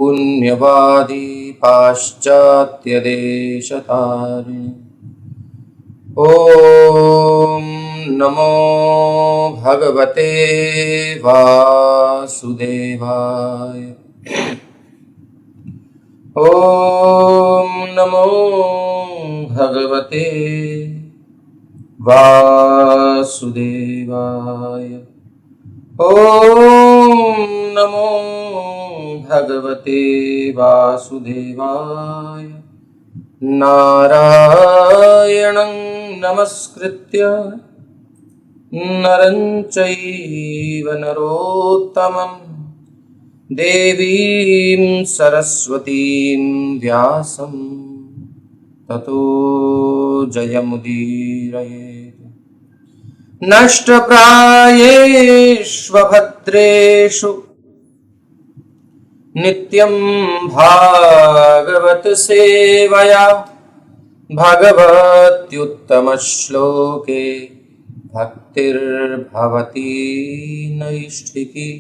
पुण्यवादी पाश्चात्यदेशतारिणि। ॐ नमो भगवते वासुदेवाय। ॐ नमो भगवते वासुदेवाय। ॐ नमो भगवते वासुदेवाय। नारायणं नमस्कृत्य नरं चैव नरोत्तमं देवीं सरस्वतीं व्यासं ततो जयमुदीरयेत्। नष्टप्रायेष्वभद्रेषु नित्यं भागवत सेवया भगवत्युत्तमश्लोके भक्तिर्भवति नैष्ठिकी।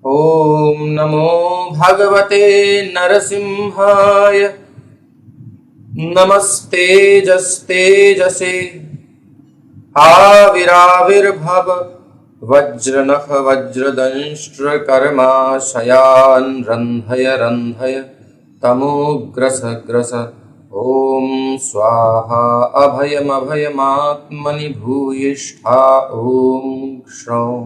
ॐ नमो भगवते नरसिंहाय। नमस्तेजस्तेजसे आविराविर्भव वज्रनख वज्रदंष्ट्रकर्माशयान् रन्धय रन्धय तमोग्रस ग्रस। ॐ स्वाहा अभयमभयमात्मनि भूयिष्ठा। ॐ क्षौं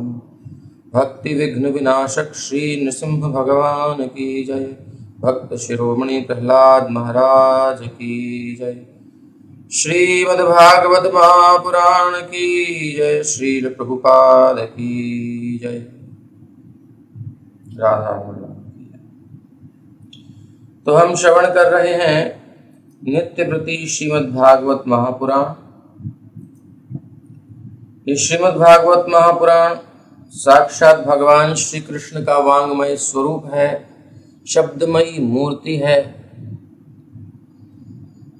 भक्ति विघ्न विनाशक श्री नृसिंह भगवान की जय। भक्त शिरोमणि प्रहलाद महाराज की जय। श्रीमद्भागवत महापुराण की जय। श्रील प्रभुपाद की जय। राधा वल्लभ की जय। तो हम श्रवण कर रहे हैं नित्यप्रति श्रीमद्भागवत महापुराण। ये श्रीमद्भागवत महापुराण साक्षात भगवान श्री कृष्ण का वांगमय स्वरूप है, शब्दमयी मूर्ति है।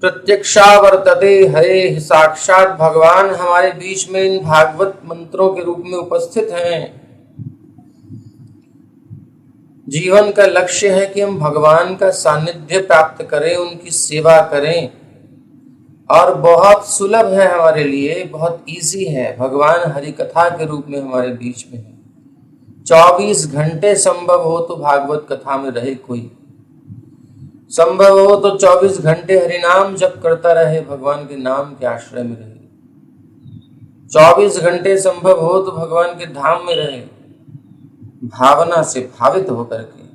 प्रत्यक्षावर्तते हरे, साक्षात भगवान हमारे बीच में इन भागवत मंत्रों के रूप में उपस्थित हैं। जीवन का लक्ष्य है कि हम भगवान का सानिध्य प्राप्त करें, उनकी सेवा करें। और बहुत सुलभ है हमारे लिए, बहुत इजी है। भगवान हरि कथा के रूप में हमारे बीच में है। 24 घंटे संभव हो तो भागवत कथा में रहे कोई, संभव हो तो 24 घंटे हरिनाम जप करता रहे, भगवान के नाम के आश्रय में रहे। 24 घंटे संभव हो तो भगवान के धाम में रहे, भावना से भावित होकर के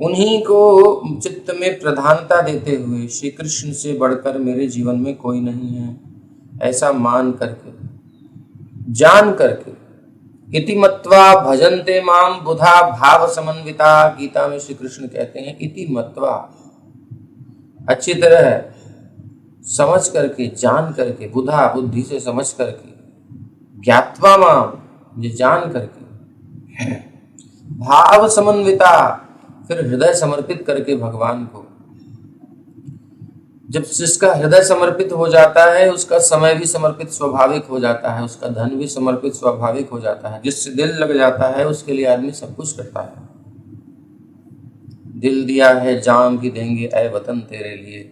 उन्हीं को चित्त में प्रधानता देते हुए, श्री कृष्ण से बढ़कर मेरे जीवन में कोई नहीं है ऐसा मान करके, जान करके। इति मत्वा भजन्ते माम बुधा भाव समन्विता। गीता में श्री कृष्ण कहते हैं इति मत्वा, अच्छी तरह समझ करके, जान करके, बुधा बुद्धि से समझ करके, ज्ञात्वा माम ये जान करके, भाव समन्विता फिर हृदय समर्पित करके भगवान को। जब जिसका हृदय समर्पित हो जाता है उसका समय भी समर्पित स्वाभाविक हो जाता है, उसका धन भी समर्पित स्वाभाविक हो जाता है। जिससे दिल लग जाता है उसके लिए आदमी सब कुछ करता है। दिल दिया है जान भी देंगे ऐ वतन तेरे लिए।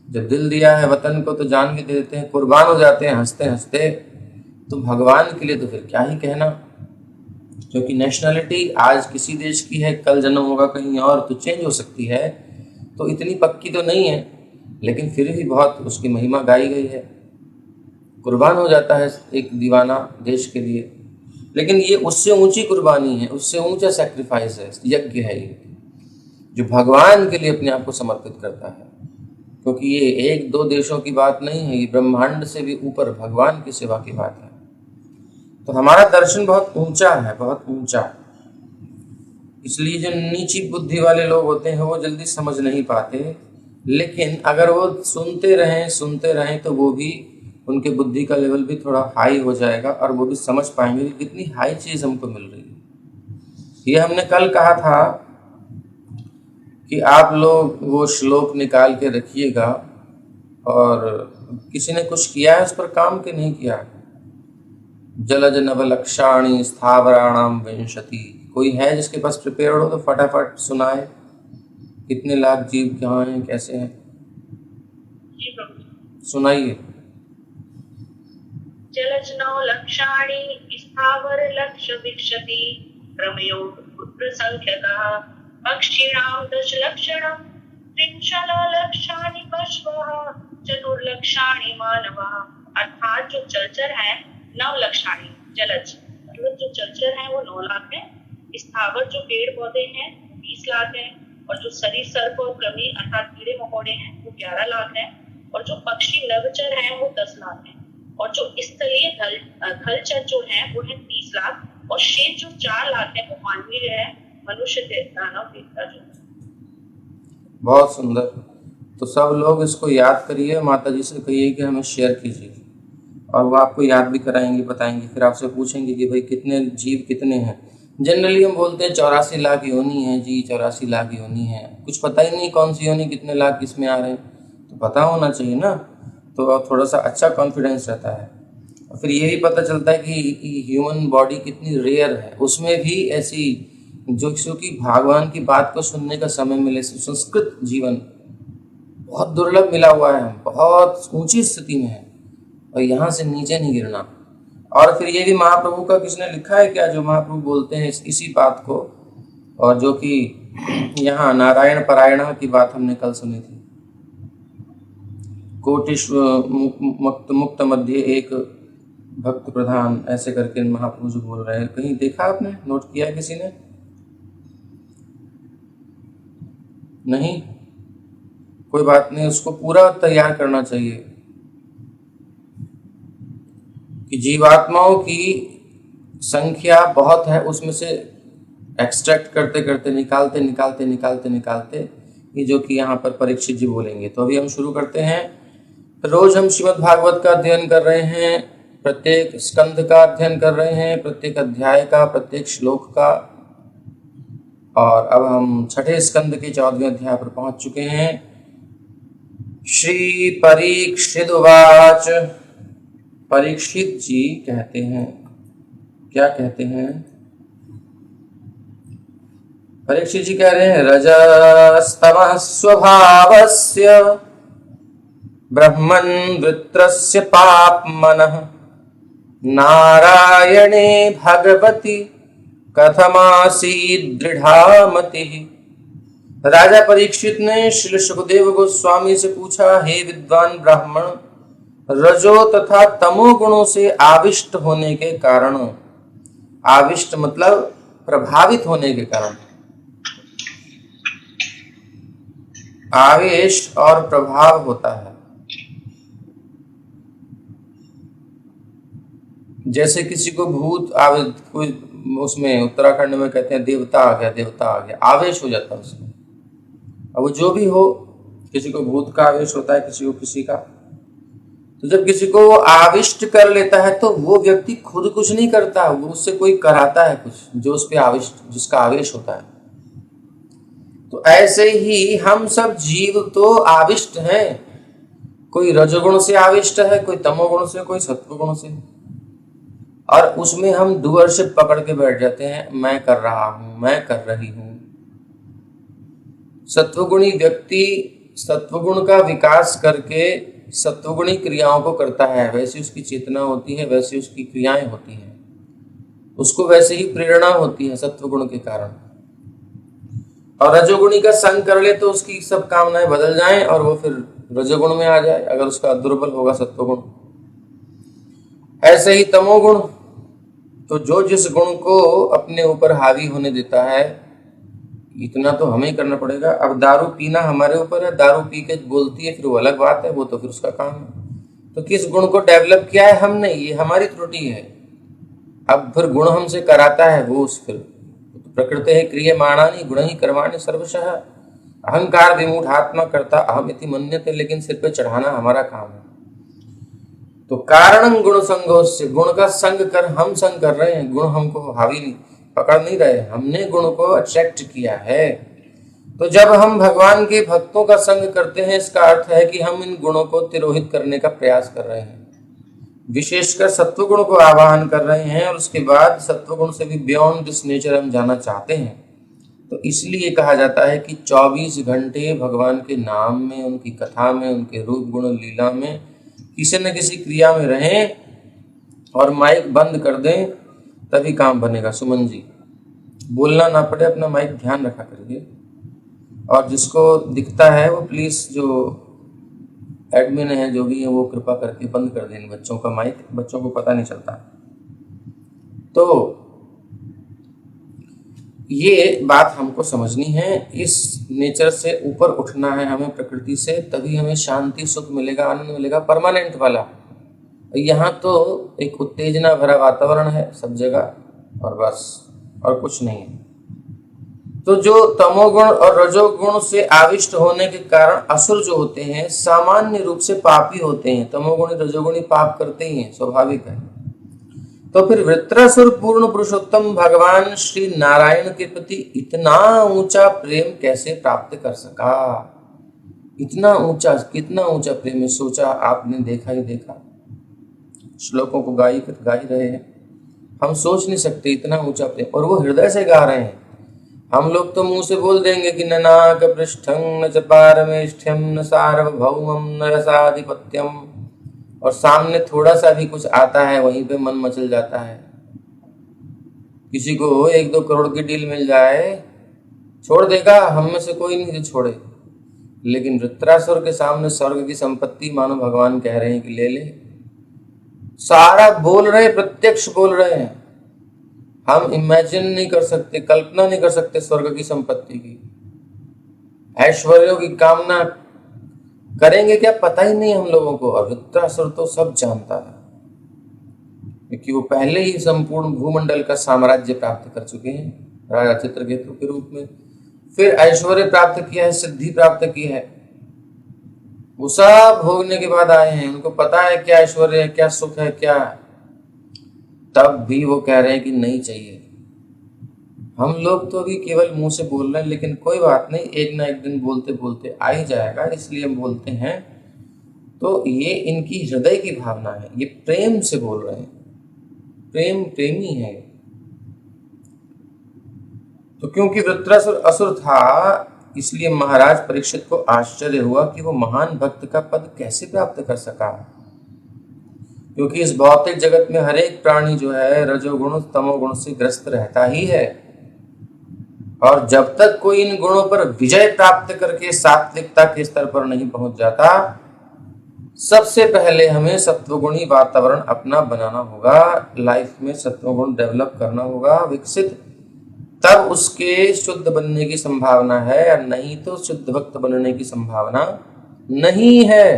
जब दिल दिया है वतन को तो जान भी दे देते हैं, कुर्बान हो जाते हैं हंसते हंसते। तो भगवान के लिए तो फिर क्या ही कहना, क्योंकि नेशनलिटी आज किसी देश की है, कल जन्म होगा कहीं और तो चेंज हो सकती है। तो इतनी पक्की तो नहीं है, लेकिन फिर भी बहुत उसकी महिमा गाई गई है। कुर्बान हो जाता है एक दीवाना देश के लिए, लेकिन ये उससे ऊंची कुर्बानी है, उससे ऊंचा सैक्रिफाइस है, यज्ञ है ये, जो भगवान के लिए अपने आप को समर्पित करता है। क्योंकि ये एक दो देशों की बात नहीं है, ये ब्रह्मांड से भी ऊपर भगवान की सेवा की बात है। तो हमारा दर्शन बहुत ऊंचा है, बहुत ऊंचा। इसलिए जो नीची बुद्धि वाले लोग होते हैं वो जल्दी समझ नहीं पाते, लेकिन अगर वो सुनते रहें तो वो भी, उनके बुद्धि का लेवल भी थोड़ा हाई हो जाएगा और वो भी समझ पाएंगे कि कितनी हाई चीज़ हमको मिल रही है। ये हमने कल कहा था कि आप लोग वो श्लोक निकाल के रखिएगा, और किसी ने कुछ किया है उस पर काम के नहीं किया। जलज नवलक्षाणी स्थावराणाम विंशति, कोई है जिसके पास प्रिपेयर हो तो फटाफट सुनाए। कितने लाख जीव कहाँ हैं, कैसे हैं, जी प्रभु। सुनाइए। जलज 9 लक्षाणि स्थावर लक्ष्य विक्षति प्रमयो पुत्र संख्यकः पक्षिणां 10 लक्षणं त्रिंशल लक्षाणि पशवः चतुर्लक्षाणि मानवः। अर्थात जो जलचर है 9 लक्षाणि, जलज मतलब जो जलचर है वो 9 लाख है, स्थावर जो पेड़ पौधे हैं 20 लाख है, और जो सरीसृप और कृमि अर्थात कीड़े मकोड़े हैं वो 11 लाख है, और जो पक्षी नभचर हैं वो 10 लाख है, और जो स्थलीय थलचर जो है वो है 30 लाख, और शेष जो 4 लाख है वो मानवीय है, मनुष्य दानव देवता जो। बहुत सुंदर। तो सब लोग इसको याद करिए, माता जी से कहिए कि हमें शेयर कीजिए, और वो आपको याद भी कराएंगे, बताएंगे, फिर आपसे पूछेंगे कि भाई कितने जीव कितने हैं। जनरली हम बोलते हैं 84 लाख योनि है जी, 84 लाख योनि है, कुछ पता ही नहीं कौन सी योनि कितने लाख किसमें आ रहे हैं, तो पता होना चाहिए ना, तो थोड़ा सा अच्छा कॉन्फिडेंस रहता है। और फिर ये भी पता चलता है कि ह्यूमन बॉडी कितनी रेयर है, उसमें भी ऐसी जो कि भगवान की बात को सुनने का समय मिले, संस्कृत जीवन बहुत दुर्लभ मिला हुआ है, बहुत ऊंची स्थिति में है, और यहाँ से नीचे नहीं गिरना। और फिर ये भी महाप्रभु का किसने लिखा है क्या, जो महाप्रभु बोलते हैं इसी बात को, और जो कि यहाँ नारायण परायण की बात हमने कल सुनी थी, कोटिश मुक्त मुक्त मध्य एक भक्त प्रधान, ऐसे करके महाप्रभु जो बोल रहे हैं, कहीं देखा आपने, नोट किया है किसी ने? नहीं, कोई बात नहीं, उसको पूरा तैयार करना चाहिए कि जीवात्माओं की संख्या बहुत है, उसमें से एक्सट्रैक्ट करते करते निकालते निकालते निकालते निकालते ये जो कि यहाँ पर परीक्षित जी बोलेंगे। तो अभी हम शुरू करते हैं। रोज हम श्रीमद् भागवत का अध्ययन कर रहे हैं, प्रत्येक स्कंध का अध्ययन कर रहे हैं, प्रत्येक अध्याय का, प्रत्येक श्लोक का, और अब हम छठे स्कंद के 14वें अध्याय पर पहुंच चुके हैं। श्री परीक्षित उवाच, परीक्षित जी कहते हैं, क्या कहते हैं? परीक्षित जी कह रहे हैं, रजस्तमः स्वभावस्य ब्रह्मन् वृत्रस्य पाप्मनः नारायणे भगवति कथमासीत् दृढ़ा मतिः। राजा परीक्षित ने श्री सुखदेव गोस्वामी से पूछा, हे विद्वान ब्राह्मण, रजो तथा तमो गुणों से आविष्ट होने के कारण, आविष्ट मतलब प्रभावित होने के कारण, आवेश और प्रभाव होता है। जैसे किसी को भूत आवेश, कोई उसमें उत्तराखंड में कहते हैं देवता आ गया, देवता आ गया, आवेश हो जाता है उसमें। अब वो जो भी हो, किसी को भूत का आवेश होता है, किसी को किसी का, तो जब किसी को वो आविष्ट कर लेता है तो वो व्यक्ति खुद कुछ नहीं करता, वो उससे कोई कराता है कुछ, जो उस पे आविष्ट, जिसका आवेश होता है। तो ऐसे ही हम सब जीव तो आविष्ट हैं, कोई रजोगुण से आविष्ट है, कोई तमोगुण से, कोई सत्वगुण से, और उसमें हम डूअरशिप पकड़ के बैठ जाते हैं, मैं कर रहा हूं, मैं कर रही हूं। सत्वगुणी व्यक्ति सत्वगुण का विकास करके सत्वगुणी क्रियाओं को करता है, वैसी उसकी चेतना होती है, वैसी उसकी क्रियाएं होती हैं, उसको वैसे ही प्रेरणा होती है सत्वगुण के कारण। और रजोगुणी का संग कर ले तो उसकी सब कामनाएं बदल जाएं और वो फिर रजोगुण में आ जाए, अगर उसका दुर्बल होगा सत्वगुण। ऐसे ही तमोगुण, तो जो जिस गुण को अपने ऊपर हावी होने देता है, इतना तो हमें ही करना पड़ेगा। अब दारू पीना हमारे ऊपर है, दारू पी के बोलती है, फिर वो अलग बात है, वो तो फिर उसका काम है। तो किस गुण को डेवलप किया है हमने, ये हमारी त्रुटि है। अब फिर गुण हमसे कराता है वो, उस फिर प्रकृति है क्रियमाणानि गुणहि कर्माणि सर्वशः, अहंकार विमूढ़ात्मा करता अहम इति मन्यते, लेकिन सिर पे चढ़ाना हमारा काम है। तो कारण गुण संगोस्य, गुण का संग कर हम संग कर रहे हैं, गुण हमको हावी नहीं, पकड़ नहीं रहे, हमने गुण को अट्रैक्ट किया है। तो जब हम भगवान के भक्तों का संग करते हैं, इसका अर्थ है कि हम इन गुणों को तिरोहित करने का प्रयास कर रहे हैं, विशेषकर सत्वगुण को आवाहन कर रहे हैं, और उसके बाद सत्वगुण से भी बियॉन्ड दिस नेचर हम जाना चाहते हैं। तो इसलिए कहा जाता है कि 24 घंटे भगवान के नाम में, उनकी कथा में, उनके रूप गुण लीला में किसी न किसी क्रिया में रहें और माइक बंद कर दें, तभी काम बनेगा। सुमन जी, बोलना ना पड़े, अपना माइक ध्यान रखा करिए। और जिसको दिखता है वो प्लीज़, जो एडमिन है, जो भी है, वो कृपा करके बंद कर दें बच्चों का माइक, बच्चों को पता नहीं चलता। तो ये बात हमको समझनी है, इस नेचर से ऊपर उठना है हमें, प्रकृति से, तभी हमें शांति, सुख मिलेगा, आनंद मिलेगा, परमानेंट वाला। यहाँ तो एक उत्तेजना भरा वातावरण है सब जगह, और बस, और कुछ नहीं है। तो जो तमोगुण और रजोगुण से आविष्ट होने के कारण असुर जो होते हैं सामान्य रूप से पापी होते हैं। तमोगुणी रजोगुणी पाप करते ही हैं, स्वाभाविक है। तो फिर वृत्रासुर पूर्ण पुरुषोत्तम भगवान श्री नारायण के प्रति इतना ऊंचा प्रेम कैसे प्राप्त कर सका? इतना ऊंचा, कितना ऊंचा प्रेम है, सोचा आपने, देखा ही देखा। श्लोकों को गा ही रहे हैं, हम सोच नहीं सकते इतना ऊंचा प्रेम, और वो हृदय से गा रहे हैं। हम लोग तो मुंह से बोल देंगे कि न नाक पृष्ठं न च पारमेष्ठ्यम न सार्वभौमं न रसाधिपत्यम, और सामने थोड़ा सा भी कुछ आता है वहीं पे मन मचल जाता है। किसी को 1-2 करोड़ की डील मिल जाए, छोड़ देगा, हम में से कोई नहीं जो छोड़े। लेकिन वृत्रासुर के सामने स्वर्ग की संपत्ति मानो भगवान कह रहे हैं कि ले ले। सारा बोल रहे, प्रत्यक्ष बोल रहे हैं। हम इमेजिन नहीं कर सकते, कल्पना नहीं कर सकते स्वर्ग की संपत्ति की, ऐश्वर्यों की कामना करेंगे क्या, पता ही नहीं हम लोगों को। और वृत्रासुर तो सब जानता है, क्योंकि वो पहले ही संपूर्ण भूमंडल का साम्राज्य प्राप्त कर चुके हैं राजा चित्रकेतु के रूप में। फिर ऐश्वर्य प्राप्त किया है, सिद्धि प्राप्त की है, वो सब भोगने के बाद आए हैं। उनको पता है क्या ऐश्वर्य है, क्या सुख है, क्या है। तब भी वो कह रहे हैं कि नहीं चाहिए। हम लोग तो अभी केवल मुंह से बोल रहे हैं, लेकिन कोई बात नहीं, एक ना एक दिन बोलते बोलते आ ही जाएगा, इसलिए हम बोलते हैं। तो ये इनकी हृदय की भावना है, ये प्रेम से बोल रहे हैं, प्रेमी है। तो क्योंकि वृत्रासुर असुर था, इसलिए महाराज परीक्षित को आश्चर्य हुआ कि वो महान भक्त का पद कैसे प्राप्त कर सका। क्योंकि इस भौतिक जगत में हर एक प्राणी जो है रजोगुण तमोगुण से ग्रस्त रहता ही है, और जब तक कोई इन गुणों पर विजय प्राप्त करके सात्विकता के स्तर पर नहीं पहुंच जाता, सबसे पहले हमें सत्वगुणी वातावरण अपना बनाना होगा, लाइफ में सत्वगुण डेवलप करना होगा, विकसित, तब उसके शुद्ध बनने की संभावना है, या नहीं तो शुद्ध भक्त बनने की संभावना नहीं है।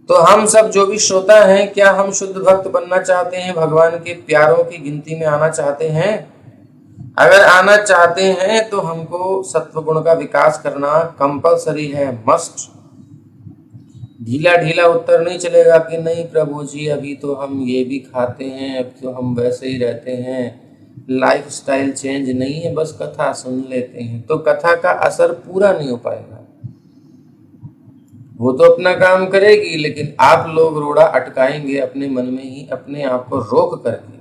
तो हम सब जो भी श्रोता हैं, क्या हम शुद्ध भक्त बनना चाहते हैं, भगवान के प्यारों की गिनती में आना चाहते हैं? अगर आना चाहते हैं तो हमको सत्वगुण का विकास करना कंपलसरी है, मस्ट। ढीला ढीला उत्तर नहीं चलेगा कि नहीं प्रभु जी, अभी तो हम ये भी खाते हैं, अब तो हम वैसे ही रहते हैं, लाइफ स्टाइल चेंज नहीं है, बस कथा सुन लेते हैं। तो कथा का असर पूरा नहीं हो पाएगा। वो तो अपना काम करेगी, लेकिन आप लोग रोड़ा अटकाएंगे अपने मन में ही, अपने आप को रोक करके।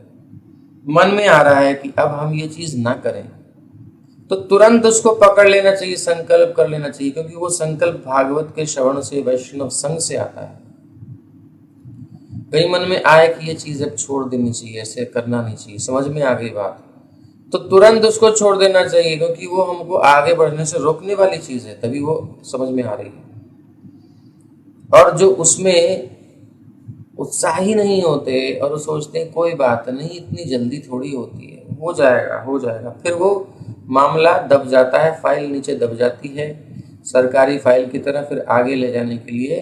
मन में आ रहा है कि अब हम ये चीज ना करें, तो तुरंत उसको पकड़ लेना चाहिए, संकल्प कर लेना चाहिए, क्योंकि वो संकल्प भागवत के श्रवण से, वैष्णव संग से आता है। कहीं मन में आए कि ये चीज अब छोड़ देनी चाहिए, ऐसे करना नहीं चाहिए, समझ में आ गई बात, तो तुरंत उसको छोड़ देना चाहिए, क्योंकि वो हमको आगे बढ़ने से रोकने वाली चीज है, तभी वो समझ में आ रही है। और जो उसमें उत्साही नहीं होते और वो सोचते हैं कोई बात नहीं, इतनी जल्दी थोड़ी होती है, हो जाएगा हो जाएगा, फिर वो मामला दब जाता है, फाइल नीचे दब जाती है सरकारी फाइल की तरह। फिर आगे ले जाने के लिए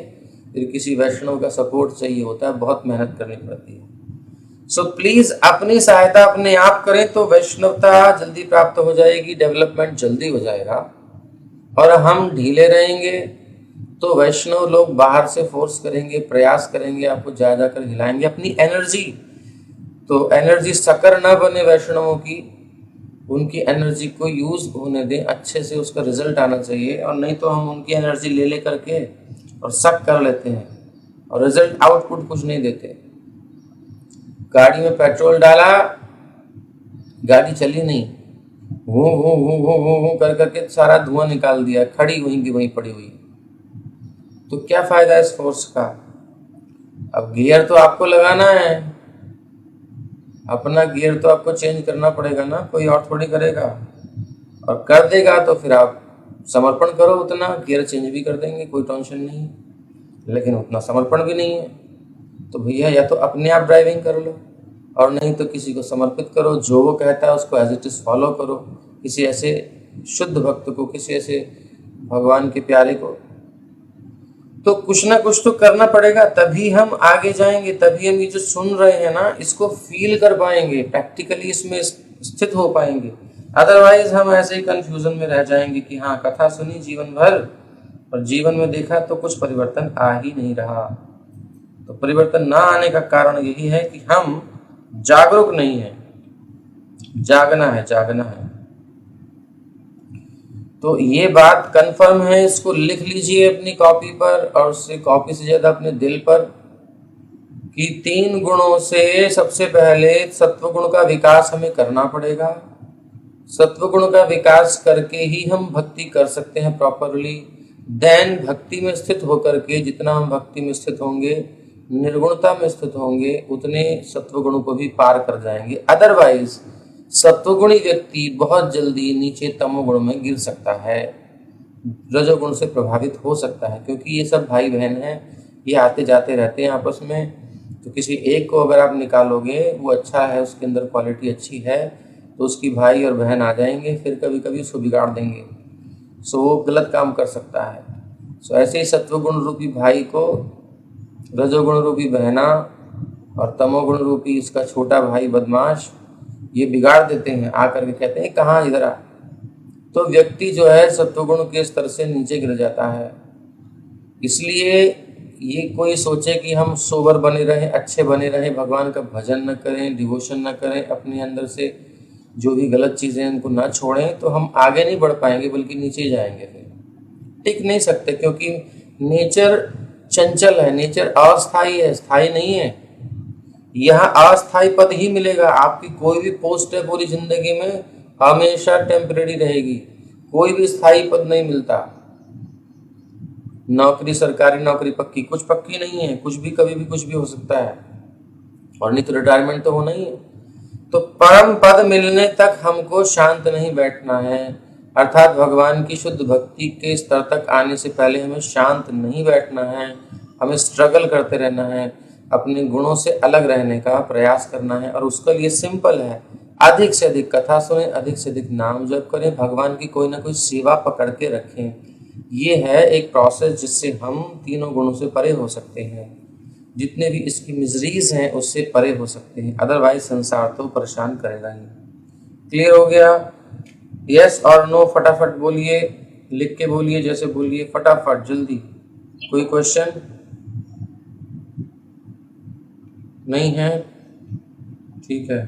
फिर किसी वैष्णव का सपोर्ट चाहिए होता है, बहुत मेहनत करनी पड़ती है। सो प्लीज अपनी सहायता अपने आप करें तो वैष्णवता जल्दी प्राप्त हो जाएगी, डेवलपमेंट जल्दी हो जाएगा। और हम ढीले रहेंगे तो वैष्णव लोग बाहर से फोर्स करेंगे, प्रयास करेंगे, आपको जा जाकर हिलाएंगे अपनी एनर्जी। तो एनर्जी सकर न बने वैष्णवों की, उनकी एनर्जी को यूज होने दें, अच्छे से उसका रिजल्ट आना चाहिए। और नहीं तो हम उनकी एनर्जी ले करके और शक कर लेते हैं और रिजल्ट आउटपुट कुछ नहीं देते। गाड़ी में पेट्रोल डाला, गाड़ी चली नहीं, वो कर करके सारा धुआं निकाल दिया, खड़ी वहीं की वहीं पड़ी हुई। तो क्या फायदा इस फोर्स का? अब गियर तो आपको लगाना है, अपना गियर तो आपको चेंज करना पड़ेगा ना, कोई और थोड़ी करेगा। और कर देगा तो फिर आप समर्पण करो, उतना गियर चेंज भी कर देंगे, कोई टेंशन नहीं। लेकिन उतना समर्पण भी नहीं है, तो भैया या तो अपने आप ड्राइविंग कर लो, और नहीं तो किसी को समर्पित करो, जो वो कहता है उसको एज इट इज फॉलो करो, किसी ऐसे शुद्ध भक्त को, किसी ऐसे भगवान के प्यारे को। तो कुछ ना कुछ तो करना पड़ेगा, तभी हम आगे जाएंगे, तभी हम ये जो सुन रहे हैं ना इसको फील कर पाएंगे, प्रैक्टिकली इसमें स्थित हो पाएंगे। अदरवाइज हम ऐसे ही कंफ्यूजन में रह जाएंगे कि हाँ कथा सुनी जीवन भर, और जीवन में देखा तो कुछ परिवर्तन आ ही नहीं रहा। तो परिवर्तन ना आने का कारण यही है कि हम जागरूक नहीं है। जागना है, जागना है। तो ये बात कंफर्म है, इसको लिख लीजिए अपनी कॉपी पर, और उससे कॉपी से ज्यादा अपने दिल पर, कि 3 गुणों से सबसे पहले सत्व गुण का विकास हमें करना पड़ेगा। सत्व गुण का विकास करके ही हम भक्ति कर सकते हैं प्रॉपरली। देन भक्ति में स्थित होकर के जितना हम भक्ति में स्थित होंगे, निर्गुणता में स्थित होंगे, उतने सत्व गुणों को भी पार कर जाएंगे। अदरवाइज सत्वगुणी व्यक्ति बहुत जल्दी नीचे तमोगुण में गिर सकता है, रजोगुण से प्रभावित हो सकता है, क्योंकि ये सब भाई बहन हैं, ये आते जाते रहते हैं आपस में। तो किसी एक को अगर आप निकालोगे, वो अच्छा है, उसके अंदर क्वालिटी अच्छी है, तो उसकी भाई और बहन आ जाएंगे, फिर कभी कभी उसको बिगाड़ देंगे, सो वो गलत काम कर सकता है। सो ऐसे ही सत्वगुण रूपी भाई को रजोगुण रूपी बहना और तमोगुण रूपी इसका छोटा भाई बदमाश ये बिगाड़ देते हैं, आकर के कहते हैं कहाँ इधर आ। तो व्यक्ति जो है सत्वगुण के स्तर से नीचे गिर जाता है। इसलिए ये कोई सोचे कि हम सोबर बने रहें, अच्छे बने रहें, भगवान का भजन न करें, डिवोशन न करें, अपने अंदर से जो भी गलत चीज़ें हैं उनको ना छोड़ें, तो हम आगे नहीं बढ़ पाएंगे, बल्कि नीचे ही जाएंगे। फिर टिक नहीं सकते, क्योंकि नेचर चंचल है, नेचर अस्थाई है, स्थायी नहीं है। यहाँ अस्थायी पद ही मिलेगा। आपकी कोई भी पोस्ट है पूरी जिंदगी में हमेशा टेम्परेरी रहेगी, कोई भी स्थायी पद नहीं मिलता। नौकरी, सरकारी नौकरी पक्की, कुछ पक्की नहीं है, कुछ भी कभी भी कुछ भी हो सकता है, और नहीं तो रिटायरमेंट तो होना ही है। तो परम पद मिलने तक हमको शांत नहीं बैठना है, अर्थात भगवान की शुद्ध भक्ति के स्तर तक आने से पहले हमें शांत नहीं बैठना है, हमें स्ट्रगल करते रहना है, अपने गुणों से अलग रहने का प्रयास करना है। और उसके लिए सिंपल है, अधिक से अधिक कथा सुने, अधिक से अधिक नाम जप करें, भगवान की कोई ना कोई सेवा पकड़ के रखें। ये है एक प्रोसेस जिससे हम तीनों गुणों से परे हो सकते हैं, जितने भी इसकी मिजरीज हैं उससे परे हो सकते हैं। अदरवाइज संसार तो परेशान करेगा ही। क्लियर हो गया? यस और नो फटाफट बोलिए, लिख के बोलिए, जैसे बोलिए फटाफट जल्दी। कोई क्वेश्चन नहीं है? ठीक है,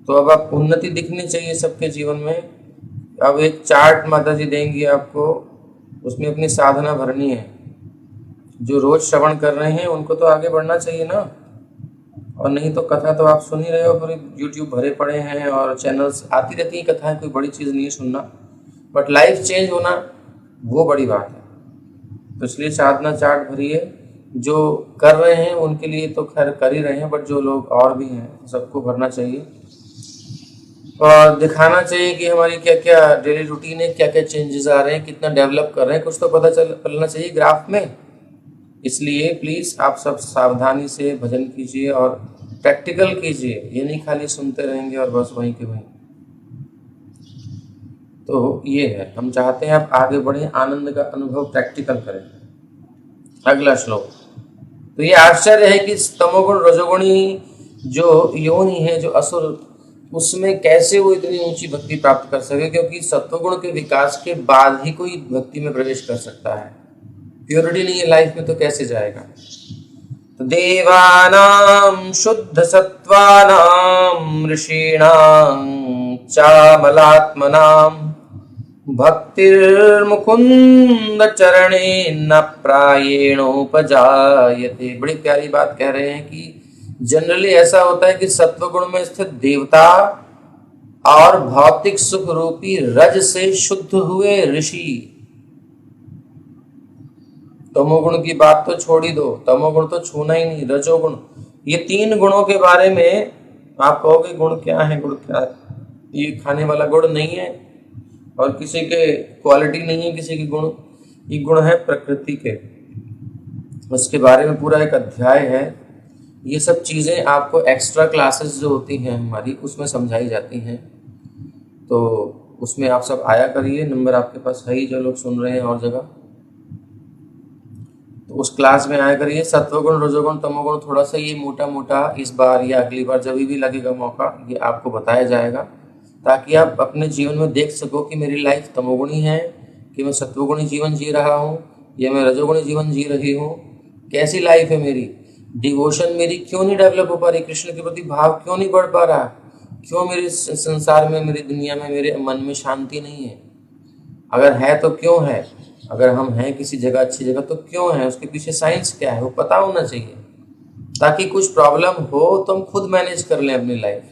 तो अब आप उन्नति दिखनी चाहिए सबके जीवन में। अब एक चार्ट माता जी देंगी आपको, उसमें अपनी साधना भरनी है। जो रोज श्रवण कर रहे हैं उनको तो आगे बढ़ना चाहिए ना, और नहीं तो कथा तो आप सुन ही रहे हो, पूरे यूट्यूब भरे पड़े हैं और चैनल्स आती रहती हैं कथाएं, कोई बड़ी चीज़ नहीं है सुनना, बट लाइफ चेंज होना वो बड़ी बात है। तो इसलिए साधना चार्ट भरिए। जो कर रहे हैं उनके लिए तो खैर कर ही रहे हैं, बट जो लोग और भी हैं सबको भरना चाहिए, और दिखाना चाहिए कि हमारी क्या क्या डेली रूटीन है, क्या क्या चेंजेस आ रहे हैं, कितना डेवलप कर रहे हैं, कुछ तो पता चलना चाहिए ग्राफ में। इसलिए प्लीज़ आप सब सावधानी से भजन कीजिए और प्रैक्टिकल कीजिए, ये नहीं खाली सुनते रहेंगे और बस वहीं के वहीं। तो ये है, हम चाहते हैं आप आगे बढ़ें, आनंद का अनुभव प्रैक्टिकल करें। अगला श्लोक। तो ये आश्चर्य है कि तमोगुण रजोगुणी जो योनि है, जो असुर, उसमें कैसे वो इतनी ऊंची भक्ति प्राप्त कर सके, क्योंकि सत्वगुण के विकास के बाद ही कोई भक्ति में प्रवेश कर सकता है। प्योरिटी नहीं है लाइफ में तो कैसे जाएगा। तो देवानां शुद्ध सत्वानां ऋषीणां चामलात्मनां भक्तिर्मुकुंद चरणे न प्रायेणोपजायते। बड़ी प्यारी बात कह रहे हैं कि जनरली ऐसा होता है कि सत्वगुण में स्थित देवता और भौतिक सुख रूपी रज से शुद्ध हुए ऋषि। तमोगुण की बात तो छोड़ ही दो, तमोगुण तो छूना ही नहीं, रजोगुण, ये 3 गुणों के बारे में आप कहोगे गुण क्या है, गुण क्या है? ये खाने वाला गुण नहीं है और किसी के क्वालिटी नहीं है, किसी के गुण, ये गुण है प्रकृति के, उसके बारे में पूरा एक अध्याय है। ये सब चीज़ें आपको एक्स्ट्रा क्लासेस जो होती हैं हमारी, उसमें समझाई जाती हैं, तो उसमें आप सब आया करिए। नंबर आपके पास है ही, जो लोग सुन रहे हैं और जगह, तो उस क्लास में आया करिए। सत्वगुण, रजोगुण, तमोगुण, थोड़ा सा ये मोटा मोटा इस बार या अगली बार जब भी लगेगा मौका, ये आपको बताया जाएगा, ताकि आप अपने जीवन में देख सको कि मेरी लाइफ तमोगुणी है कि मैं सत्वगुणी जीवन जी रहा हूँ या मैं रजोगुणी जीवन जी रही हूँ, कैसी लाइफ है मेरी, डिवोशन मेरी क्यों नहीं डेवलप हो पा रही, कृष्ण के प्रति भाव क्यों नहीं बढ़ पा रहा, क्यों मेरे संसार में, मेरी दुनिया में, मेरे मन में शांति नहीं है, अगर है तो क्यों है, अगर हम हैं किसी जगह, अच्छी जगह, तो क्यों है, उसके पीछे साइंस क्या है वो पता होना चाहिए, ताकि कुछ प्रॉब्लम हो तो हम खुद मैनेज कर लें अपनी लाइफ।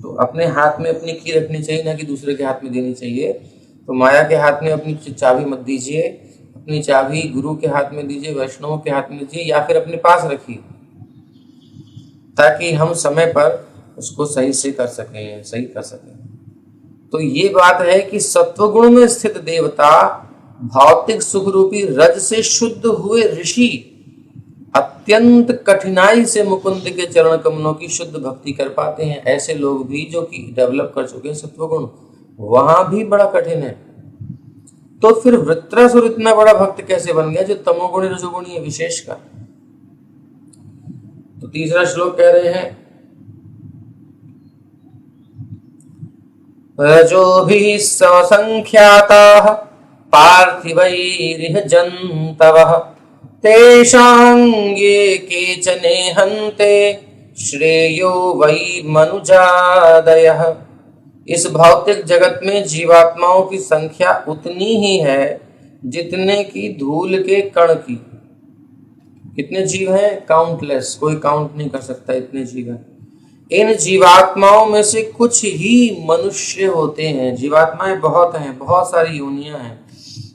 तो अपने हाथ में अपनी की रखनी चाहिए, ना कि दूसरे के हाथ में देनी चाहिए। तो माया के हाथ में अपनी चाबी मत दीजिए, अपनी चाबी गुरु के हाथ में दीजिए, वैष्णव के हाथ में दीजिए, या फिर अपने पास रखिए, ताकि हम समय पर उसको सही से कर सकें, सही कर सकें। तो ये बात है कि सत्वगुण में स्थित देवता भौतिक सुख रूपी रज से शुद्ध हुए ऋषि अत्यंत कठिनाई से मुकुंद के चरण कमलों की शुद्ध भक्ति कर पाते हैं। ऐसे लोग भी जो कि डेवलप कर चुके हैं सत्वगुण, वहां भी बड़ा कठिन है। तो फिर वृत्रासुर इतना बड़ा भक्त कैसे बन गया जो तमोगुणी रजोगुणी है विशेष का? तो तीसरा श्लोक कह रहे हैं, रजोभिः ससंख्याताः पार्थिवैरिह जन्तवः तेषां ये केचने हन्ते श्रेयो वै मनुजादयः। इस भौतिक जगत में जीवात्माओं की संख्या उतनी ही है जितने की धूल के कण की। कितने जीव हैं? काउंटलेस, कोई काउंट नहीं कर सकता, इतने जीव हैं। इन जीवात्माओं में से कुछ ही मनुष्य होते हैं। जीवात्माएं बहुत हैं, बहुत सारी योनियां हैं,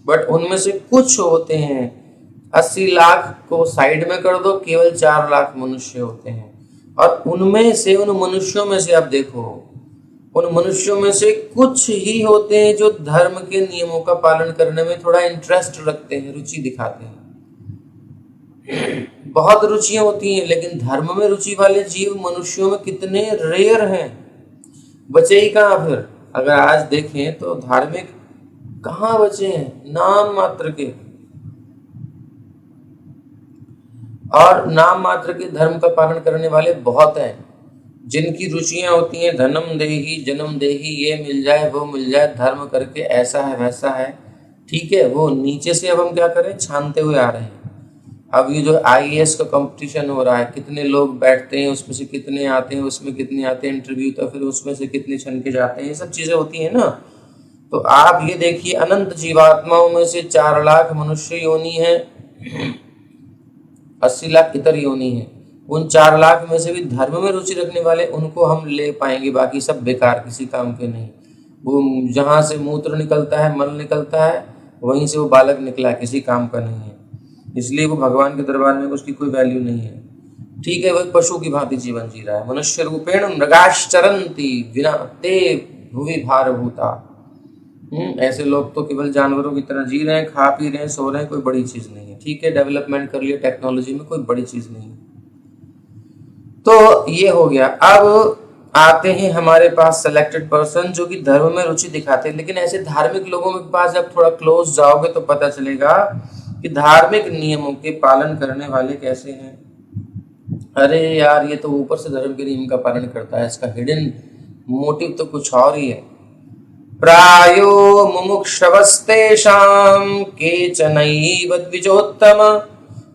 बट उनमें से कुछ होते हैं। 80 लाख को साइड में कर दो, केवल 4 लाख मनुष्य होते हैं। और उनमें से, उन मनुष्यों में से आप देखो, उन मनुष्यों में से कुछ ही होते हैं जो धर्म के नियमों का पालन करने में थोड़ा इंटरेस्ट रखते हैं, रुचि दिखाते हैं। बहुत रुचियां होती हैं, लेकिन धर्म में रुचि वाले जीव मनुष्यों में कितने रेयर हैं, बचे ही कहाँ फिर। अगर आज देखें तो धार्मिक कहाँ बचे हैं, नाम मात्र के, और नाम मात्र के धर्म का पालन करने वाले बहुत हैं, जिनकी रुचियां होती हैं धनम देही जन्म देही, ये मिल जाए वो मिल जाए, धर्म करके ऐसा है वैसा है, ठीक है। वो नीचे से अब हम क्या करें, छानते हुए आ रहे हैं। अब ये जो IAS का कंपटीशन हो रहा है, कितने लोग बैठते हैं, उसमें से कितने आते हैं, उसमें कितने आते हैं इंटरव्यू, तो फिर उसमें से कितने छन के जाते हैं, ये सब चीज़ें होती हैं ना। तो आप ये देखिए, अनंत जीवात्माओं में से 4 लाख मनुष्य योनि है, 80 लाख इतर योनि है। उन 4 लाख में से भी धर्म में रुचि रखने वाले, उनको हम ले पाएंगे, बाकी सब बेकार, किसी काम के नहीं। वो जहाँ से मूत्र निकलता है, मल निकलता है, वहीं से वो बालक निकला, किसी काम का नहीं है। इसलिए वो भगवान के दरबार में उसकी कोई वैल्यू नहीं है, ठीक है। वो पशु की भांति जीवन जी रहा है। मनुष्य रूपेण मृगाश्चरन्ति विना ते भुवि भारभूता। ऐसे लोग तो केवल जानवरों की तरह जी रहे हैं, खा पी रहे हैं, सो रहे हैं, कोई बड़ी चीज नहीं है, ठीक है। डेवलपमेंट कर लिया टेक्नोलॉजी में, कोई बड़ी चीज नहीं है। तो ये हो गया। अब आते हैं हमारे पास सेलेक्टेड पर्सन जो कि धर्म में रुचि दिखाते हैं। लेकिन ऐसे धार्मिक लोगों के पास जब थोड़ा क्लोज जाओगे तो पता चलेगा कि धार्मिक नियमों के पालन करने वाले कैसे हैं। अरे यार, ये तो ऊपर से धर्म के नियम का पालन करता है, इसका हिडन मोटिव तो कुछ और ही है। प्रायो मुमुक्षवस्तेषां केचनैव द्विजोत्तम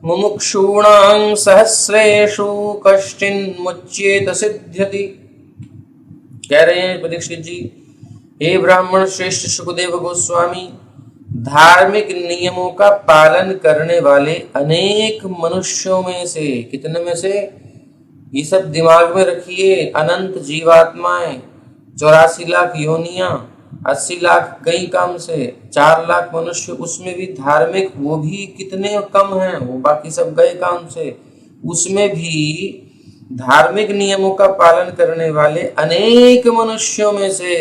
मुमुक्षूणां सहस्रेषु कश्चिन्मुच्येत सिद्ध्यति। कह रहे हैं परीक्षित जी, हे ब्राह्मण श्रेष्ठ सुखदेव गोस्वामी, धार्मिक नियमों का पालन करने वाले अनेक मनुष्यों में से, कितने में से, ये सब दिमाग में रखिए, अनंत जीवात्माएं 84 लाख योनियां, 80 लाख कई काम से, 4 लाख मनुष्य, उसमें भी धार्मिक वो भी कितने कम हैं, वो बाकी सब गए काम से। उसमें भी धार्मिक नियमों का पालन करने वाले अनेक मनुष्यों में से